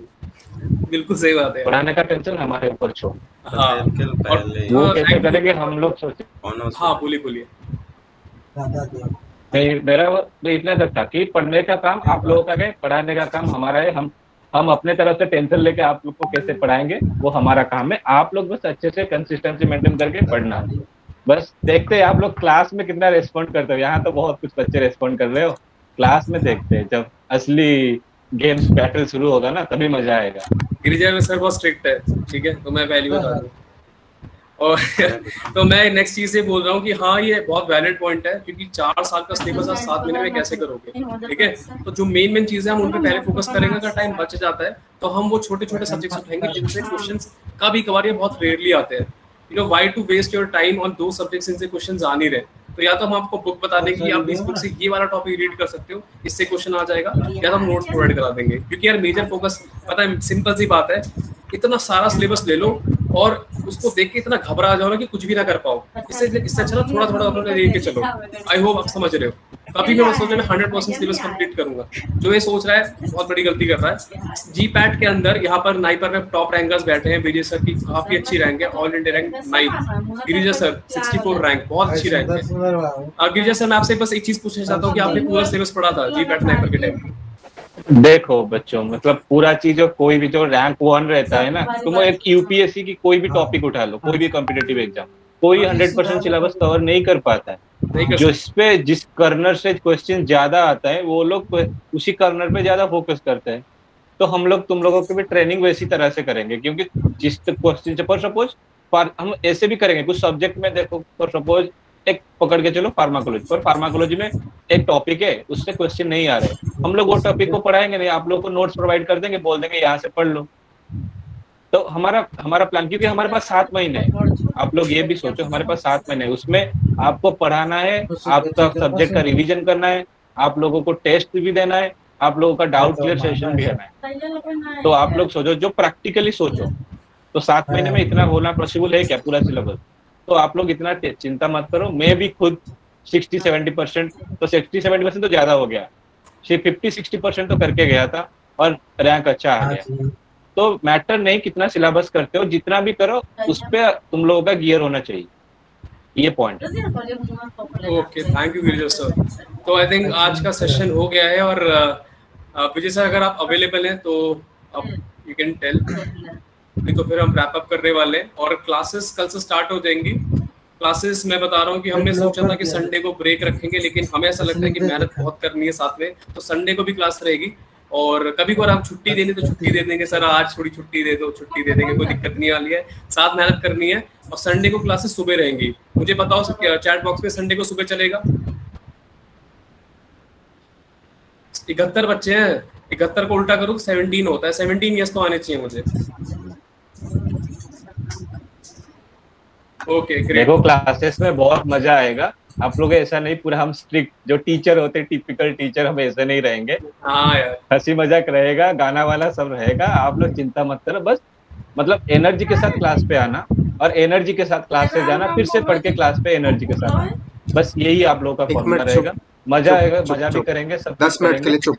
बिल्कुल सही बात है, पढ़ाने का टेंशन हमारे ऊपर छोड़। हाँ, और वो कैसे करेंगे हम लोग सोचे। हाँ बोलिए। नहीं, मेरा इतना तक था कि पढ़ने का काम आप लोगों का है, पढ़ाने का काम हमारा है। हम अपने तरफ से टेंशन लेके आप लोग को कैसे पढ़ाएंगे वो हमारा काम है। आप लोग बस अच्छे से कंसिस्टेंसी मेंटेन करके पढ़ना। बस देखते हैं आप लोग क्लास में कितना रेस्पॉन्ड करते हो। यहाँ तो बहुत कुछ बच्चे रेस्पॉन्ड कर रहे हो, क्लास में देखते हैं जब असली गेम्स बैटल शुरू होगा ना तभी मजा आएगा। गिरिजा में सर बहुत स्ट्रिक्ट है, ठीक है, तो मैं पहले बता दूं। और तो मैं नेक्स्ट चीज ये बोल रहा हूँ कि हाँ ये बहुत वैलिड पॉइंट है, क्योंकि 4 साल का सिलेबस आप 7 महीने में कैसे करोगे, ठीक है। तो जो मेन चीजें हम उन पे पहले फोकस करेंगे, अगर टाइम बच जाता है तो हम वो छोटे छोटे सब्जेक्ट्स उठाएंगे जिनसे क्वेश्चंस कभी कभार ये बहुत रेयरली आते हैं। You know why to waste your time on दो सब्जेक्ट्स जिनसे क्वेश्चंस आ नहीं रहे। तो या तो हम आपको बुक बता देंगे कि आप इस बुक से ये वाला टॉपिक रीड कर सकते हो, इससे क्वेश्चन आ जाएगा, या तो हम नोट्स प्रोवाइड करा देंगे। क्योंकि यार मेजर फोकस पता है, सिंपल सी बात है, इतना सारा सिलेबस ले लो और उसको देख के इतना घबरा जाओ ना कि कुछ भी ना कर पाओ। इससे अच्छा थोड़ा थोड़ा अपने लेके चलो। आई होप आप समझ रहे हो। कभी भी मैं सोच रहा हूँ 100% सिलेबस कंप्लीट करूंगा, जो ये सोच रहा है बहुत बड़ी गलती कर रहा है। जीपैट के अंदर यहाँ पर नाइपर में टॉप रैंकर्स बैठे हैं। विजय सर की काफी अच्छी रैंक है, all India rank 9। Girija sir 64 rank, बहुत अच्छी रैंक है। गिरिजा सर मैं आपसे बस एक चीज पूछना चाहता हूँ कि आपने पूरा सिलेबस पढ़ा था जीपैट नाइपर के टाइम? देखो बच्चों, मतलब पूरा चीज, कोई भी जो रैंक 1 रहता है ना, तुम एक यूपीएससी की कोई भी टॉपिक उठा लो, कोई भी कॉम्पिटिटिव एग्जाम, कोई 100% सिलेबस कवर नहीं कर पाता है। जो इस पे जिस कर्नर से क्वेश्चन ज्यादा आता है वो लोग उसी कर्नर पे ज्यादा फोकस करते हैं। तो हम लोग तुम लोगों की भी ट्रेनिंग वैसी तरह से करेंगे, क्योंकि जिस क्वेश्चन से पर सपोज हम ऐसे भी करेंगे कुछ सब्जेक्ट में। देखो फॉर सपोज एक पकड़ के चलो फार्माकोलॉजी, पर फार्माकोलॉजी में एक टॉपिक है, उससे क्वेश्चन नहीं आ रहे, हम लोग वो टॉपिक को पढ़ाएंगे नहीं, आप लोग को नोट्स प्रोवाइड कर देंगे, बोल देंगे यहाँ से पढ़ लो। तो हमारा प्लान, क्योंकि हमारे पास 7 महीने है, आप लोग ये भी सोचो हमारे पास 7 महीने है, उसमें आपको पढ़ाना है, आपका सब्जेक्ट का रिवीजन करना है, आप लोगों को टेस्ट भी देना है, आप लोगों का डाउट क्लियर सेशन भी करना है। तो आप लोग सोचो, जो प्रैक्टिकली सोचो, तो 7 महीने में इतना होना पॉसिबल है क्या पूरा सिलेबस? तो आप लोग इतना चिंता मत करो। मैं भी खुद 60-70%, तो 60-70% तो ज्यादा हो गया, 50-60% तो करके गया था और रैंक अच्छा आ गया। तो मैटर नहीं कितना सिलेबस करते हो, जितना भी करो उस पे तुम लोगों का गियर होना चाहिए, ये point. Okay, thank you Girija sir. तो आई थिंक आज का सेशन हो गया है, और विजय सर अगर आप अवेलेबल हैं तो आप यू कैन टेल, नहीं तो फिर हम रैप अप करने वाले हैं। और क्लासेस कल से स्टार्ट हो जाएंगी। क्लासेस मैं बता रहा हूँ कि हमने सोचा था कि संडे को ब्रेक रखेंगे, लेकिन हमें ऐसा लगता है कि मेहनत बहुत करनी है साथ में, तो संडे को भी क्लास रहेगी। और कभी कभार आप छुट्टी देनी तो छुट्टी दे देंगे, सर आज थोड़ी छुट्टी दे दो, छुट्टी दे देंगे, कोई दिक्कत नहीं वाली है। साथ मेहनत करनी है। और संडे को क्लासेस सुबह रहेंगी। मुझे बताओ चैट बॉक्स में संडे को सुबह चलेगा? 71 बच्चे हैं। 71 को उल्टा करूँ 17 होता है, 17 यस तो आने चाहिए मुझे। Okay great. देखो क्लासेस में बहुत मजा आएगा, आप लोग ऐसा नहीं पूरा हम स्ट्रिक्ट जो टीचर होते टिपिकल टीचर हम ऐसे नहीं रहेंगे। हाँ यार, हंसी मजाक रहेगा, गाना वाला सब रहेगा, आप लोग चिंता मत करो, बस मतलब एनर्जी के साथ क्लास पे आना और एनर्जी के साथ क्लास से जाना, फिर से पढ़ के क्लास पे एनर्जी के साथ आना, बस यही आप लोगों का फॉर्मूला रहेगा। मजा आएगा, मजा भी करेंगे, सब 10 मिनट के लिए चुप,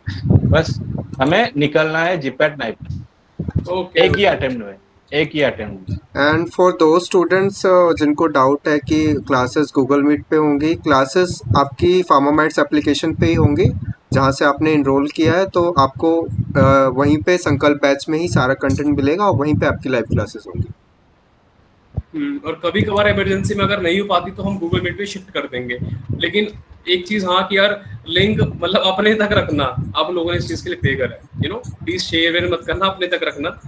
बस हमें निकलना है जीपैट नाइपर। ओके एक ही अटेम्प्ट में, एक ही अटेम्प्ट। एंड फॉर दो स्टूडेंट्स जिनको डाउट है कि क्लासेस गूगल मीट पे होंगी, क्लासेस आपकी फार्मामाइट्स एप्लीकेशन पे ही होंगी जहाँ से आपने इनरोल किया है, तो आपको वहीं पे संकल्प बैच में ही सारा कंटेंट मिलेगा और वहीं पे आपकी लाइव क्लासेस होंगी। और कभी कभार इमरजेंसी में अगर नहीं हो पाती तो हम गूगल मीट पे शिफ्ट कर देंगे। लेकिन एक चीज हाँ कि यार लिंक मतलब अपने तक रखना, आप लोगों ने इस चीज के लिए पे करा है, यू नो प्लीज शेयर मत करना, अपने तक रखना।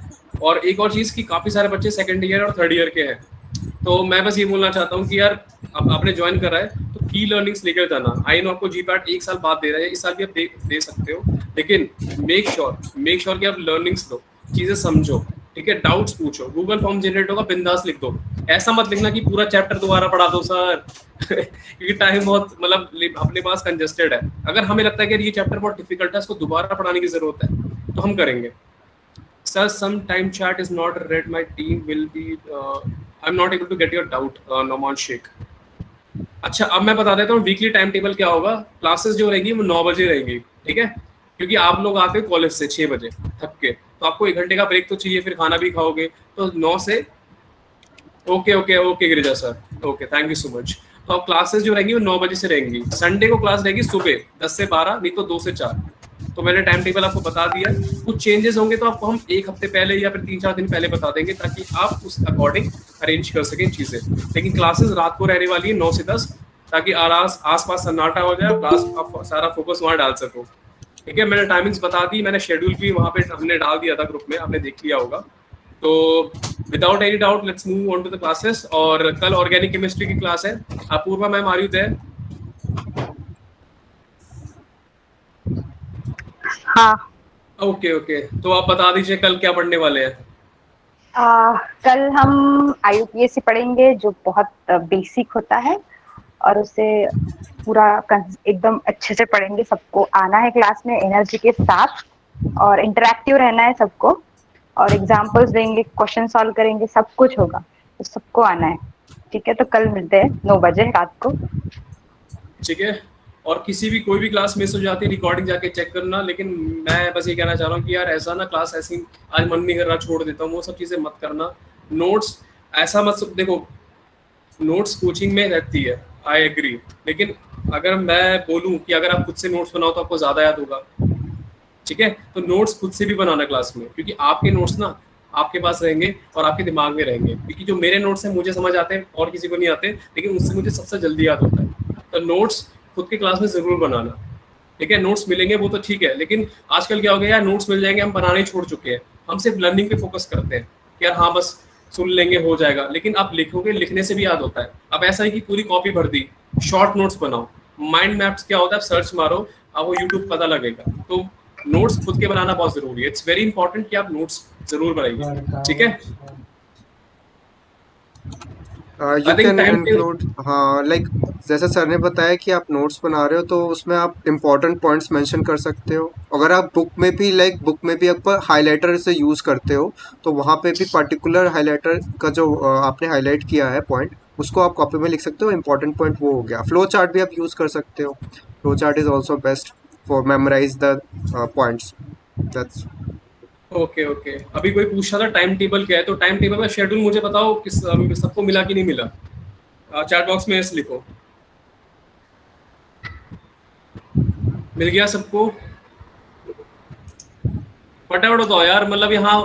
और एक और चीज कि काफी सारे बच्चे सेकंड ईयर और थर्ड ईयर के हैं, तो मैं बस ये बोलना चाहता हूँ कि यार अब आपने ज्वाइन करा है तो की लर्निंग्स लेकर जाना। आई नो आपको जीपैट 1 साल बाद दे रहा है, इस साल भी आप दे सकते हो, लेकिन मेक श्योर कि आप लर्निंग्स लो, चीजें समझो, ठीक है, डाउट्स पूछो, गूगल फॉर्म जनरेट होगा, बिंदास लिख दो। ऐसा मत लिखना कि पूरा चैप्टर दोबारा पढ़ा दो सर क्योंकि टाइम बहुत मतलब अपने पास कंजेस्टेड है। अगर हमें लगता है कि ये चैप्टर बहुत डिफिकल्ट है, इसको दोबारा पढ़ाने की जरूरत है, तो हम करेंगे। Sir, some time chat is not read. My team will be. I'm not able to get your doubt, Noman Sheikh. अच्छा, अब मैं बता देता हूँ वीकली टाइम टेबल क्या होगा। क्लासेस जो रहेगी वो 9 बजे रहेंगी, ठीक है, क्योंकि आप लोग आते हो कॉलेज से 6 बजे थक के, तो आपको 1 घंटे का ब्रेक तो चाहिए, फिर खाना भी खाओगे, तो 9 से okay Girija sir, okay thank you so much. तो अब क्लासेस जो रहेंगी वो 9 बजे से रहेंगी। संडे को क्लास रहेगी सुबह 10 से 12, नहीं तो 2 से 4। तो मैंने टाइम टेबल आपको बता दिया। कुछ चेंजेस होंगे तो आपको हम 1 हफ्ते पहले या फिर 3-4 दिन पहले बता देंगे, ताकि आप उस अकॉर्डिंग अरेंज कर सकें चीजें। लेकिन क्लासेस रात को रहने वाली है 9 से 10, ताकि आस पास सन्नाटा हो जाए, क्लास आप सारा फोकस वहाँ डाल सको, ठीक है। मैंने टाइमिंग्स बता दी, मैंने शेड्यूल भी वहाँ पे हमने डाल दिया था ग्रुप में, आपने देख लिया होगा। तो without any doubt let's move on to the classes. और कल ऑर्गेनिक केमिस्ट्री की क्लास है, Apoorva ma'am are you there? हाँ ओके, तो आप बता दीजिए कल क्या पढ़ने वाले हैं। कल हम IUPAC पढ़ेंगे, जो बहुत बेसिक होता है, और उसे पूरा एकदम अच्छे से पढ़ेंगे। सबको आना है क्लास में एनर्जी के साथ, और इंटरैक्टिव रहना है सबको, और एग्जाम्पल्स देंगे, क्वेश्चन सॉल्व करेंगे, सब कुछ होगा, तो सबको आना है, ठीक है। तो कल मिलते हैं 9 बजे रात को, ठीक है। और किसी भी कोई भी क्लास मिस हो जाती है, रिकॉर्डिंग जाके चेक करना। लेकिन मैं बस ये कहना चाह रहा हूँ कि यार ऐसा ना क्लास ऐसी आज मन नहीं कर रहा छोड़ देता हूँ, वो सब चीज़ें मत करना। नोट्स ऐसा मत, देखो नोट्स कोचिंग में रहती है, आई एग्री, लेकिन अगर मैं बोलूँ कि अगर आप खुद से नोट्स बनाओ तो आपको ज़्यादा याद होगा, ठीक है। तो नोट्स खुद से भी बनाना क्लास में, क्योंकि आपके नोट्स ना आपके पास रहेंगे और आपके दिमाग में रहेंगे। क्योंकि जो मेरे नोट्स हैं मुझे समझ आते हैं और किसी को नहीं आते, लेकिन उससे मुझे सबसे जल्दी याद होता है। तो नोट्स खुद के क्लास में जरूर बनाना, ठीक है। नोट्स मिलेंगे वो तो ठीक है, लेकिन आजकल क्या हो गया यार, नोट्स मिल जाएंगे, हम बनाने छोड़ चुके हैं, हम सिर्फ लर्निंग पे फोकस करते हैं कि यार हाँ बस सुन लेंगे हो जाएगा। लेकिन आप लिखोगे, लिखने से भी याद होता है। अब ऐसा है कि पूरी कॉपी भर दी, शॉर्ट नोट्स बनाओ। माइंड मैप्स क्या होता है, सर्च मारो, आपको यूट्यूब पता लगेगा। तो नोट्स खुद के बनाना बहुत जरूरी है, इट्स वेरी इंपॉर्टेंट कि आप नोट्स जरूर बनाइए, ठीक है। यू कैन इंक्लूड, हाँ लाइक जैसे सर ने बताया कि आप नोट्स बना रहे हो, तो उसमें आप इम्पोर्टेंट पॉइंट्स मेंशन कर सकते हो। अगर आप बुक में भी आप हाइलाइटर से यूज़ करते हो, तो वहाँ पे भी पर्टिकुलर हाइलाइटर का जो आपने हाईलाइट किया है पॉइंट, उसको आप कॉपी में लिख सकते हो। इम्पोर्टेंट पॉइंट वो हो गया। फ्लो चार्ट भी आप यूज़ कर सकते हो, flow chart is also best for memorize the points. That's okay. अभी कोई पूछ रहा था टाइम टेबल क्या है, तो टाइम टेबल का शेड्यूल मुझे बताओ किस सबको मिला कि नहीं मिला, चैट बॉक्स में लिखो। मिल गया सबको? फटाफट बताओ यार, मतलब यहाँ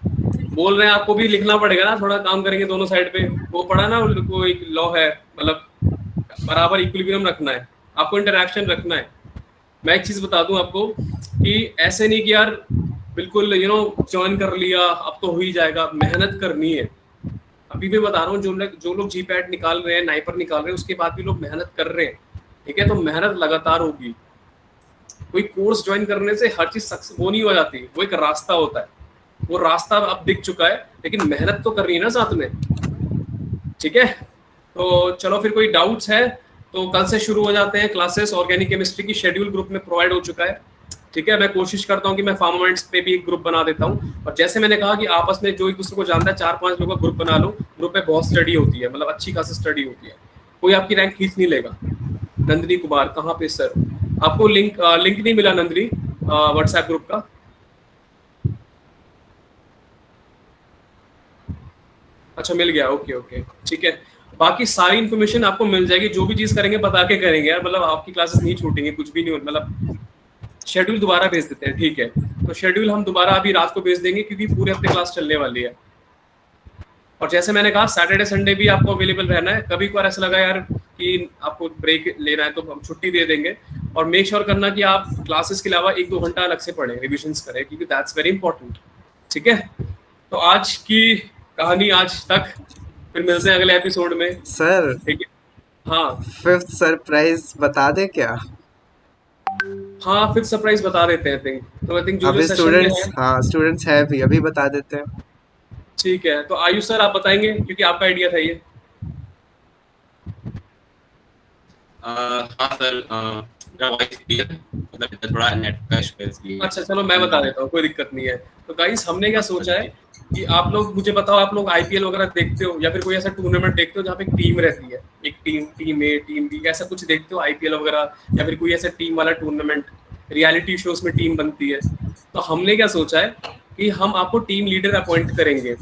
बोल रहे हैं, आपको भी लिखना पड़ेगा ना, थोड़ा काम करेंगे दोनों साइड पे। वो पढ़ा ना, कोई लॉ है, मतलब बराबर इक्विलिब्रियम रखना है, आपको इंटरैक्शन रखना है। मैं एक चीज बता दूं आपको कि ऐसे नहीं कि यार बिल्कुल ज्वाइन कर लिया अब तो हो ही जाएगा, मेहनत करनी है। अभी भी बता रहा हूँ, जो लोग जीपैट निकाल रहे हैं, नाइपर निकाल रहे हैं, उसके बाद भी लोग मेहनत कर रहे हैं, ठीक है। तो मेहनत लगातार होगी, कोई कोर्स ज्वाइन करने से हर चीज वो नहीं हो जाती, वो एक रास्ता होता है, वो रास्ता अब दिख चुका है, लेकिन मेहनत तो करनी है ना साथ में। ठीक है, तो चलो फिर कोई डाउट्स है तो कल से शुरू हो जाते हैं क्लासेस। ऑर्गेनिक केमिस्ट्री की शेड्यूल ग्रुप में प्रोवाइड हो चुका है। ठीक है, मैं कोशिश करता हूँ कि मैं फार्मामेंट्स पे भी एक ग्रुप बना देता हूँ, और जैसे मैंने कहा कि आपस में जो एक दूसरे को जानता है 4-5 लोगों का ग्रुप बना लो। ग्रुप में बहुत स्टडी होती है, मतलब अच्छी खासी स्टडी होती है, कोई आपकी रैंक खींच नहीं लेगा। नंदिनी कुमार कहाँ पे सर? आपको लिंक नहीं मिला नंदिनी व्हाट्सएप ग्रुप का? अच्छा मिल गया, ओके ओके ठीक है। बाकी सारी इन्फॉर्मेशन आपको मिल जाएगी, जो भी चीज करेंगे बता के करेंगे यार, मतलब आपकी क्लासेस नहीं छूटेंगे, कुछ भी नहीं, मतलब शेड्यूल दोबारा भेज देते हैं। ठीक है, तो शेड्यूल हम दोबारा अभी रात को भेज देंगे क्योंकि पूरे हफ्ते क्लास चलने वाली है। और जैसे मैंने कहा सैटरडे संडे भी आपको अवेलेबल रहना है। कभी कभार ऐसा लगा यार कि आपको ब्रेक लेना है तो हम छुट्टी दे देंगे, और मेक श्योर करना कि आप क्लासेस के अलावा 1-2 घंटा अलग से पढ़ें, रिविजन्स करें, क्योंकि दैट्स वेरी इंपॉर्टेंट। ठीक है, तो आज की कहानी आज तक, फिर मिलते हैं अगले एपिसोड में सर। ठीक है, हाँ 5th सरप्राइज बता दे क्या? हाँ 5th सरप्राइज बता देते हैं। तो आई थिंक जो अभी सेशन में है, हाँ स्टूडेंट्स है भी, अभी बता देते हैं। ठीक है, तो आयुष सर आप बताएंगे क्योंकि आपका आइडिया था ये। हाँ सर, मतलब थोड़ा नेट का इशू। अच्छा चलो मैं बता देता हूँ, कोई दिक्कत नहीं है। तो गाइस हमने क्या सोचा है कि आप लोग मुझे बताओ, आप लोग आईपीएल वगैरह देखते हो या फिर कोई ऐसा टूर्नामेंट देखते हो जहाँ पे एक टीम रहती है, एक टीम ए टीम बी, ऐसा कुछ देखते हो आईपीएल वगैरह, या फिर कोई ऐसा टीम वाला टूर्नामेंट, रियलिटी शोज में टीम बनती है। तो हमने क्या सोचा है कि हम आपको टीम लीडर अपॉइंट करेंगे।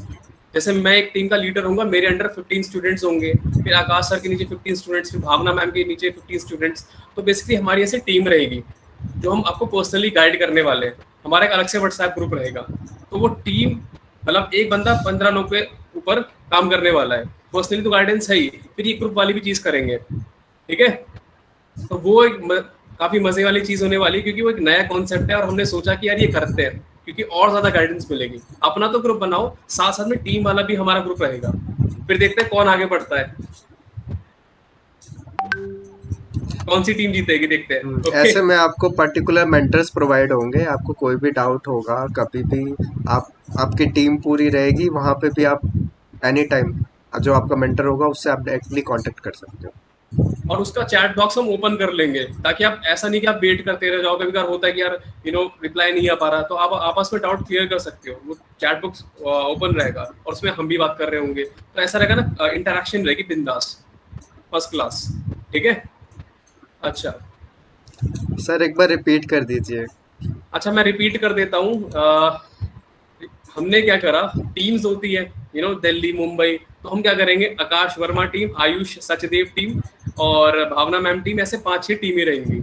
जैसे मैं एक टीम का लीडर होऊंगा, मेरे अंडर 15 स्टूडेंट्स होंगे, फिर आकाश सर के नीचे 15 स्टूडेंट्स, फिर भावना मैम के नीचे 15 स्टूडेंट्स। तो बेसिकली हमारी ऐसी टीम रहेगी जो हम आपको पर्सनली गाइड करने वाले हैं। हमारा एक अलग से व्हाट्सएप ग्रुप रहेगा, तो वो टीम मतलब एक बंदा 15 लोग के ऊपर काम करने वाला है। पर्सनली तो गाइडेंस है ही, फिर ये ग्रुप वाली भी चीज़ करेंगे। ठीक है, तो वो एक काफ़ी मज़े वाली चीज़ होने वाली है, क्योंकि वो एक नया कॉन्सेप्ट है और हमने सोचा कि यार ये करते हैं क्योंकि और ज़्यादा गाइडेंस मिलेगी। अपना तो ग्रुप बनाओ, साथ साथ में टीम वाला भी हमारा ग्रुप रहेगा, फिर देखते हैं कौन आगे बढ़ता है, कौन सी टीम जीतेगी, देखते हैं। okay? ऐसे में आपको पर्टिकुलर मेंटर्स प्रोवाइड होंगे, आपको कोई भी डाउट होगा कभी भी आपकी टीम पूरी रहेगी, वहाँ पे भी आप एनी टाइम जो आपका मेंटर होगा उससे आप डायरेक्टली कांटेक्ट कर सकते हो। और उसका चैट बॉक्स हम ओपन कर लेंगे, ताकि आप ऐसा नहीं कि आप वेट करते रह जाओ। कभी कभार होता है कि यार रिप्लाई नहीं आ पा रहा, तो आप आपस में डाउट क्लियर कर सकते हो। वो चैट बॉक्स ओपन रहेगा और उसमें हम भी बात कर रहे होंगे, तो ऐसा रहेगा ना, इंटरेक्शन रहेगी बिंदास, फर्स्ट क्लास। ठीक है, अच्छा सर एक बार रिपीट कर दीजिए। अच्छा मैं रिपीट कर देता हूँ। हमने क्या करा, टीम्स होती है दिल्ली मुंबई, तो हम क्या करेंगे, आकाश वर्मा टीम, आयुष सचदेव टीम और भावना मैम टीम, ऐसे 5-6 टीमें रहेंगी।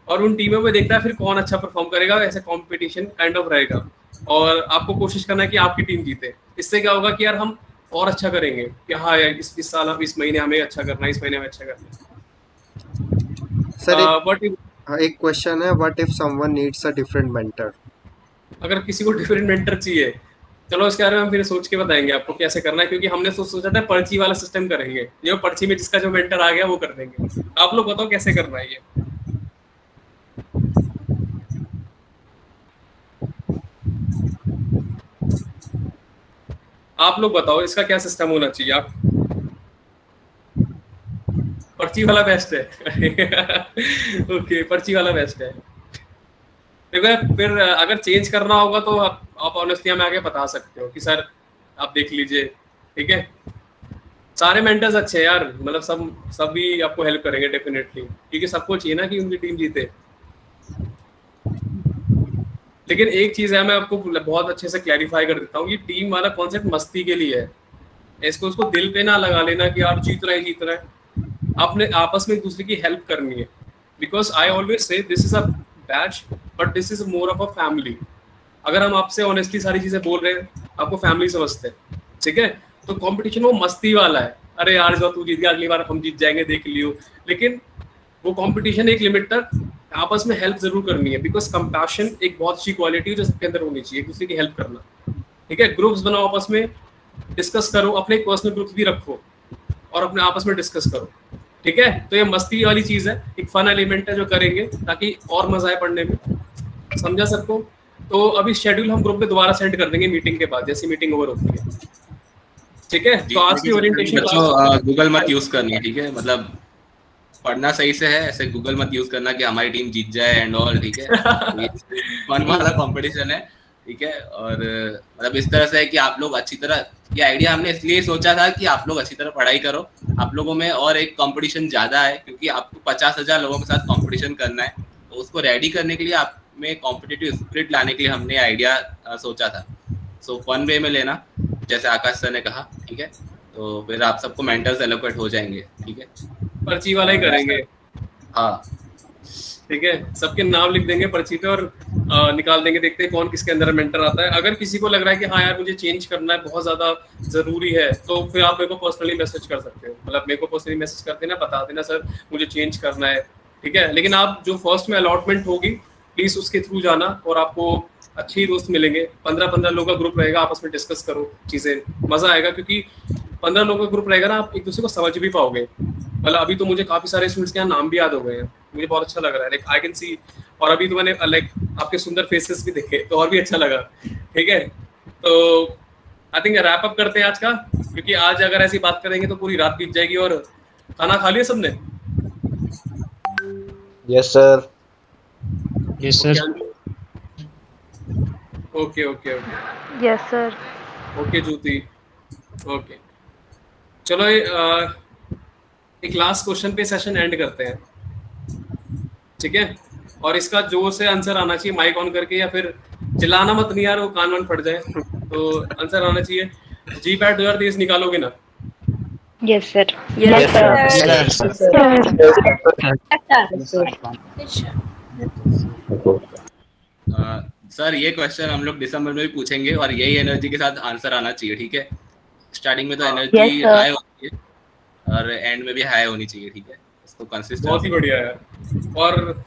और उन टीमों में देखता है फिर कौन अच्छा परफॉर्म करेगा, ऐसे कंपटीशन काइंड ऑफ रहेगा। और आपको कोशिश करना है कि आपकी टीम जीते। इससे क्या होगा कि यार हम और अच्छा करेंगे कि हाँ यार इस साल हम इस महीने हमें अच्छा करना है, इस महीने हमें अच्छा करना है। सर एक क्वेश्चन है, what if someone needs a different mentor? अगर किसी को डिफरेंट मेंटर चाहिए, चलो इसके बारे में हम फिर सोच के बताएंगे आपको कैसे करना है, क्योंकि हमने सोचा था पर्ची वाला सिस्टम करेंगे, जो पर्ची में जिसका जो मेंटर आ गया वो कर देंगे। आप लोग बताओ कैसे करना है ये। आप लोग बताओ इसका क्या सिस्टम होना चाहिए। आप पर्ची वाला बेस्ट है। ओके पर्ची वाला बेस्ट है। देखो फिर अगर चेंज करना होगा तो आप ऑनेस्टली हमें आगे बता सकते हो कि सर आप देख लीजिए। ठीक है, सारे मेंटर्स अच्छे हैं यार, मतलब सब भी आपको हेल्प करेंगे डेफिनेटली, क्योंकि सबको चाहिए ना कि उनकी टीम जीते। लेकिन एक चीज है, मैं आपको बहुत अच्छे से क्लैरिफाई कर देता हूँ कि टीम वाला कॉन्सेप्ट मस्ती के लिए है। इसको उसको दिल पे ना लगा लेना कि यार जीत रहा है। आपने आपस में एक दूसरे की हेल्प करनी है, because I always say this is a batch but this is more of a family. अगर हम आपसे ऑनेस्टली सारी चीजें बोल रहे हैं, आपको फैमिली समझते हैं, ठीक है, तो कंपटीशन वो मस्ती वाला है। अरे यार जो तू जीत गया, अगली बार हम जीत जाएंगे, देख लियो। लेकिन वो कंपटीशन एक लिमिट तक आपस में हेल्प जरूर करनी है, बिकॉज कंपैशन एक बहुत अच्छी क्वालिटी है जो सबके अंदर होनी चाहिए, दूसरे की हेल्प करना। ठीक है, ग्रुप्स बनाओ, आपस में डिस्कस करो, अपने पर्सनल ग्रुप्स भी रखो और अपने आपस में डिस्कस करो। ठीक है, तो ये मस्ती वाली चीज है, एक फन एलिमेंट है जो करेंगे ताकि और मजा आए पढ़ने में। समझा सबको? तो अभी शेड्यूल हम ग्रुप में दोबारा सेंड कर देंगे मीटिंग के बाद, जैसे मीटिंग ओवर होती है। ठीक है, तो आज की ओरिएंटेशन गूगल मत यूज करना, ठीक है, मतलब पढ़ना सही से है, ऐसे गूगल मत यूज करना कि हमारी टीम जीत जाए एंड ऑल, ठीक है। फन वाला कंपटीशन है, ठीक है। और मतलब इस तरह से है कि आप लोग अच्छी तरह, ये आइडिया हमने इसलिए सोचा था कि आप लोग अच्छी तरह पढ़ाई करो, आप लोगों में और एक कंपटीशन ज्यादा है, क्योंकि आपको 50,000 लोगों के साथ कंपटीशन करना है, तो उसको रेडी करने के लिए आप में कॉम्पिटिटिव स्पिरिट लाने के लिए हमने आइडिया सोचा था। सो फन वे में लेना, जैसे आकाश सर ने कहा, ठीक है। तो फिर आप सबको मेंटर्स एलोकेट हो जाएंगे, ठीक है। पर्ची वाला ही करेंगे, हाँ ठीक है, सबके नाम लिख देंगे पर्ची पे और निकाल देंगे, देखते हैं कौन किसके अंदर मेंटर आता है। अगर किसी को लग रहा है कि हाँ यार मुझे चेंज करना है, बहुत ज्यादा जरूरी है, तो फिर आप मेरे को पर्सनली मैसेज कर सकते हो, मतलब मेरे को पर्सनली मैसेज कर देना, बता देना सर मुझे चेंज करना है, ठीक है। लेकिन आप जो फर्स्ट में अलॉटमेंट होगी प्लीज उसके थ्रू जाना, और आपको अच्छे दोस्त मिलेंगे। 15-15 लोगों का ग्रुप रहेगा, आपस में डिस्कस करो चीजें, मजा आएगा, क्योंकि 15 लोगों का ग्रुप रहेगा ना, आप एक दूसरे को समझ भी पाओगे। मतलब अभी तो मुझे काफी सारे स्टूडेंट्स के यहाँ नाम भी याद हो गए हैं, मुझे बहुत अच्छा लग रहा है, लाइक आई कैन सी। और अभी तो मैंने लाइक आपके सुंदर फेसेस भी देखे, तो और भी अच्छा लगा, ठीक है। तो आई थिंक रैप अप करते हैं आज का, क्योंकि आज अगर ऐसी बात करेंगे तो पूरी रात बीत जाएगी। और खाना खा लिया सबने? Yes sir. Yes sir. Okay okay okay, yes sir. Okay Jyoti, okay चलो एक लास्ट क्वेश्चन पे सेशन एंड करते हैं, ठीक है। और इसका जोर से आंसर आना चाहिए, माइक ऑन करके, या फिर चिल्लाना मत नहीं यार, वो कान वान फट जाए। तो आंसर आना चाहिए। जी पैट 2023 निकालोगे ना? Yes sir. यस सर ये क्वेश्चन हम लोग दिसंबर में भी पूछेंगे, और यही एनर्जी के साथ आंसर आना चाहिए, ठीक है। स्टार्टिंग में तो एनर्जी हाई होती है और एंड में भी हाई होनी चाहिए, ठीक है। इसको कंसिस्टेंट। बहुत ही बढ़िया है। और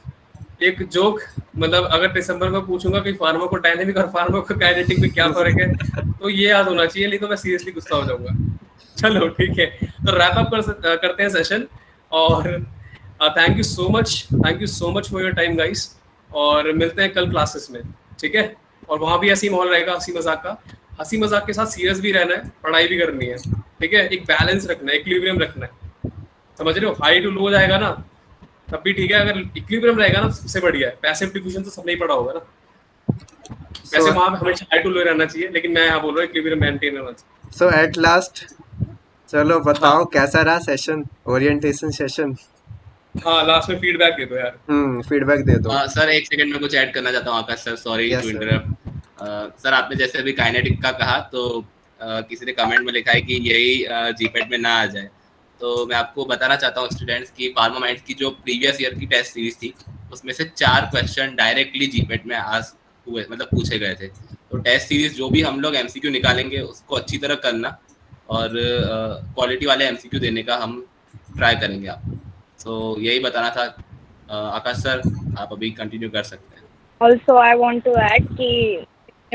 एक जोक, मतलब अगर दिसंबर में पूछूंगा कि फार्माकोडायनामिक और फार्माकोकाइनेटिक में क्या फर्क है, तो ये याद होना चाहिए, नहीं तो मैं सीरियसली गुस्सा हो जाऊंगा। चलो ठीक है, तो रैप अप करते हैं सेशन। और thank you so much for your time guys, और मिलते हैं कल क्लासेस में, ठीक है। और वहाँ भी ऐसी माहौल रहेगा हंसी मजाक का, हंसी मजाक के साथ सीरियस भी रहना है, पढ़ाई भी करनी है, ठीक है। एक बैलेंस रखना है, इक्विलिब्रियम रखना है, समझ रहे हो। हाई टू लो जाएगा ना तब भी ठीक है, अगर इक्विलिब्रियम रहेगा ना सबसे बढ़िया है। पैसिव डिफ्यूजन तो सबने ही पढ़ा होगा ना, वैसे वहाँ पे हमेशा हाई टू लो रहना चाहिए, लेकिन मैं यहाँ बोल रहा हूँ इक्विलिब्रियम मेंटेन रहना चाहिए। सो एट लास्ट चलो बताओ कैसा रहा सेशन, ओरिएंटेशन सेशन? हाँ लास्ट में फीडबैक दे दो यार। फीडबैक दे दो। सर एक सेकंड में कुछ ऐड करना चाहता हूँ Akash sir, sorry to interrupt. Sir आपने जैसे अभी काइनेटिक का कहा, तो किसी ने कमेंट में लिखा है कि यही जीपेट में ना आ जाए, तो मैं आपको बताना चाहता हूँ स्टूडेंट्स की फार्मा माइंड्स की जो प्रीवियस ईयर की टेस्ट सीरीज थी, उसमें से 4 क्वेश्चन डायरेक्टली जीपेट में आज हुए, मतलब पूछे गए थे। तो टेस्ट सीरीज जो भी हम लोग एमसीक्यू निकालेंगे उसको अच्छी तरह करना, और क्वालिटी वाले एमसीक्यू देने का हम ट्राई करेंगे आपको। तो यही बताना था। आकाश सर आप अभी कंटिन्यू कर सकते हैं। Also I want to add कि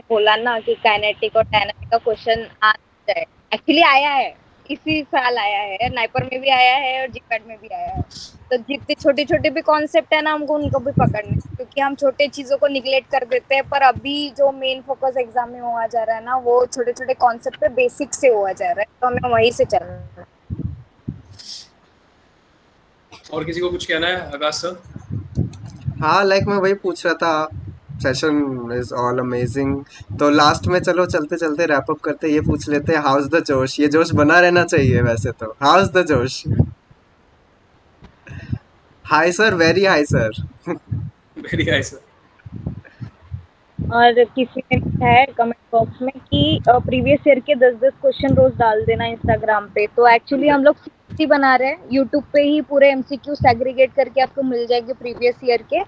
बोला ना कि काइनेटिक और डायनामिक का क्वेश्चन आ जाए, एक्चुअली आया है, इसी साल आया है, नाइपर में भी आया है और जीपैट में भी आया है। तो जितने छोटे छोटे भी कॉन्सेप्ट है ना, हमको उनको भी पकड़ने, क्योंकि हम छोटे चीजों को निगलेक्ट कर देते हैं, पर अभी जो मेन फोकस एग्जाम में हुआ जा रहा है ना, वो छोटे छोटे कॉन्सेप्ट पे बेसिक से हुआ जा रहा है, तो हमें वहीं से चलना है। और किसी को कुछ कहना है आकाश सर? हाँ लाइक मैं वही पूछ रहा था, सेशन इज ऑल अमेजिंग। तो लास्ट में चलो चलते चलते रैप अप करते, ये पूछ लेते हैं हाउ इज द जोश? ये जोश बना रहना चाहिए वैसे तो। हाउ इज द जोश? Hi sir, very hi sir. Very hi sir. और किसी ने लिखा है कमेंट बॉक्स में कि प्रीवियस ईयर के 10-10 क्वेश्चन रोज डाल देना इंस्टाग्राम पे। तो एक्चुअली हम लोग सीरीज बना रहे हैं, यूट्यूब पे ही पूरे एमसीक्यू सेग्रीगेट करके आपको मिल जाएंगे प्रीवियस ईयर के,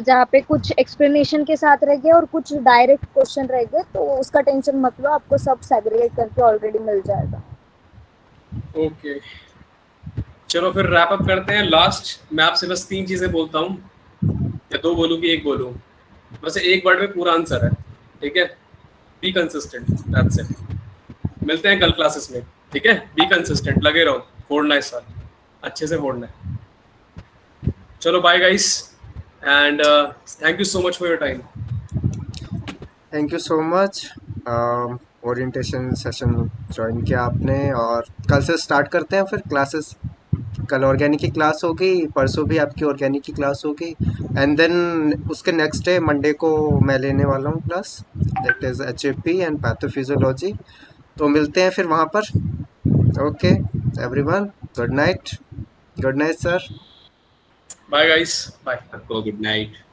जहाँ पे कुछ एक्सप्लेनेशन के साथ रहेंगे और कुछ डायरेक्ट क्वेश्चन रहेंगे, तो उसका टेंशन मत लो, आपको सब सेग्रीगेट करके ऑलरेडी मिल जाएगा। ओके चलो फिर रैप अप करते हैं। लास्ट मैं आपसे बस 3 चीजें बोलता हूँ, या 2 बोलूँ कि 1 बोलूँ? वैसे 1 वर्ड में पूरा आंसर है, ठीक है। Be consistent, that's it. मिलते हैं कल क्लासेस में, ठीक है। बी कंसिस्टेंट, लगे रहो, फोड़ना इस साल। अच्छे से फोड़ना है। चलो bye guys and thank you so much for your time. Thank you so much. Orientation session join किया आपने, और कल से स्टार्ट करते हैं फिर क्लासेस। कल ऑर्गेनिक की क्लास होगी, परसों भी आपकी ऑर्गेनिक की क्लास होगी, एंड देन उसके नेक्स्ट डे मंडे को मैं लेने वाला हूँ class, that is HAP and pathophysiology. तो मिलते हैं फिर वहाँ पर। Okay everyone, good night. Good night sir. Bye guys, bye. आपको गुड नाइट।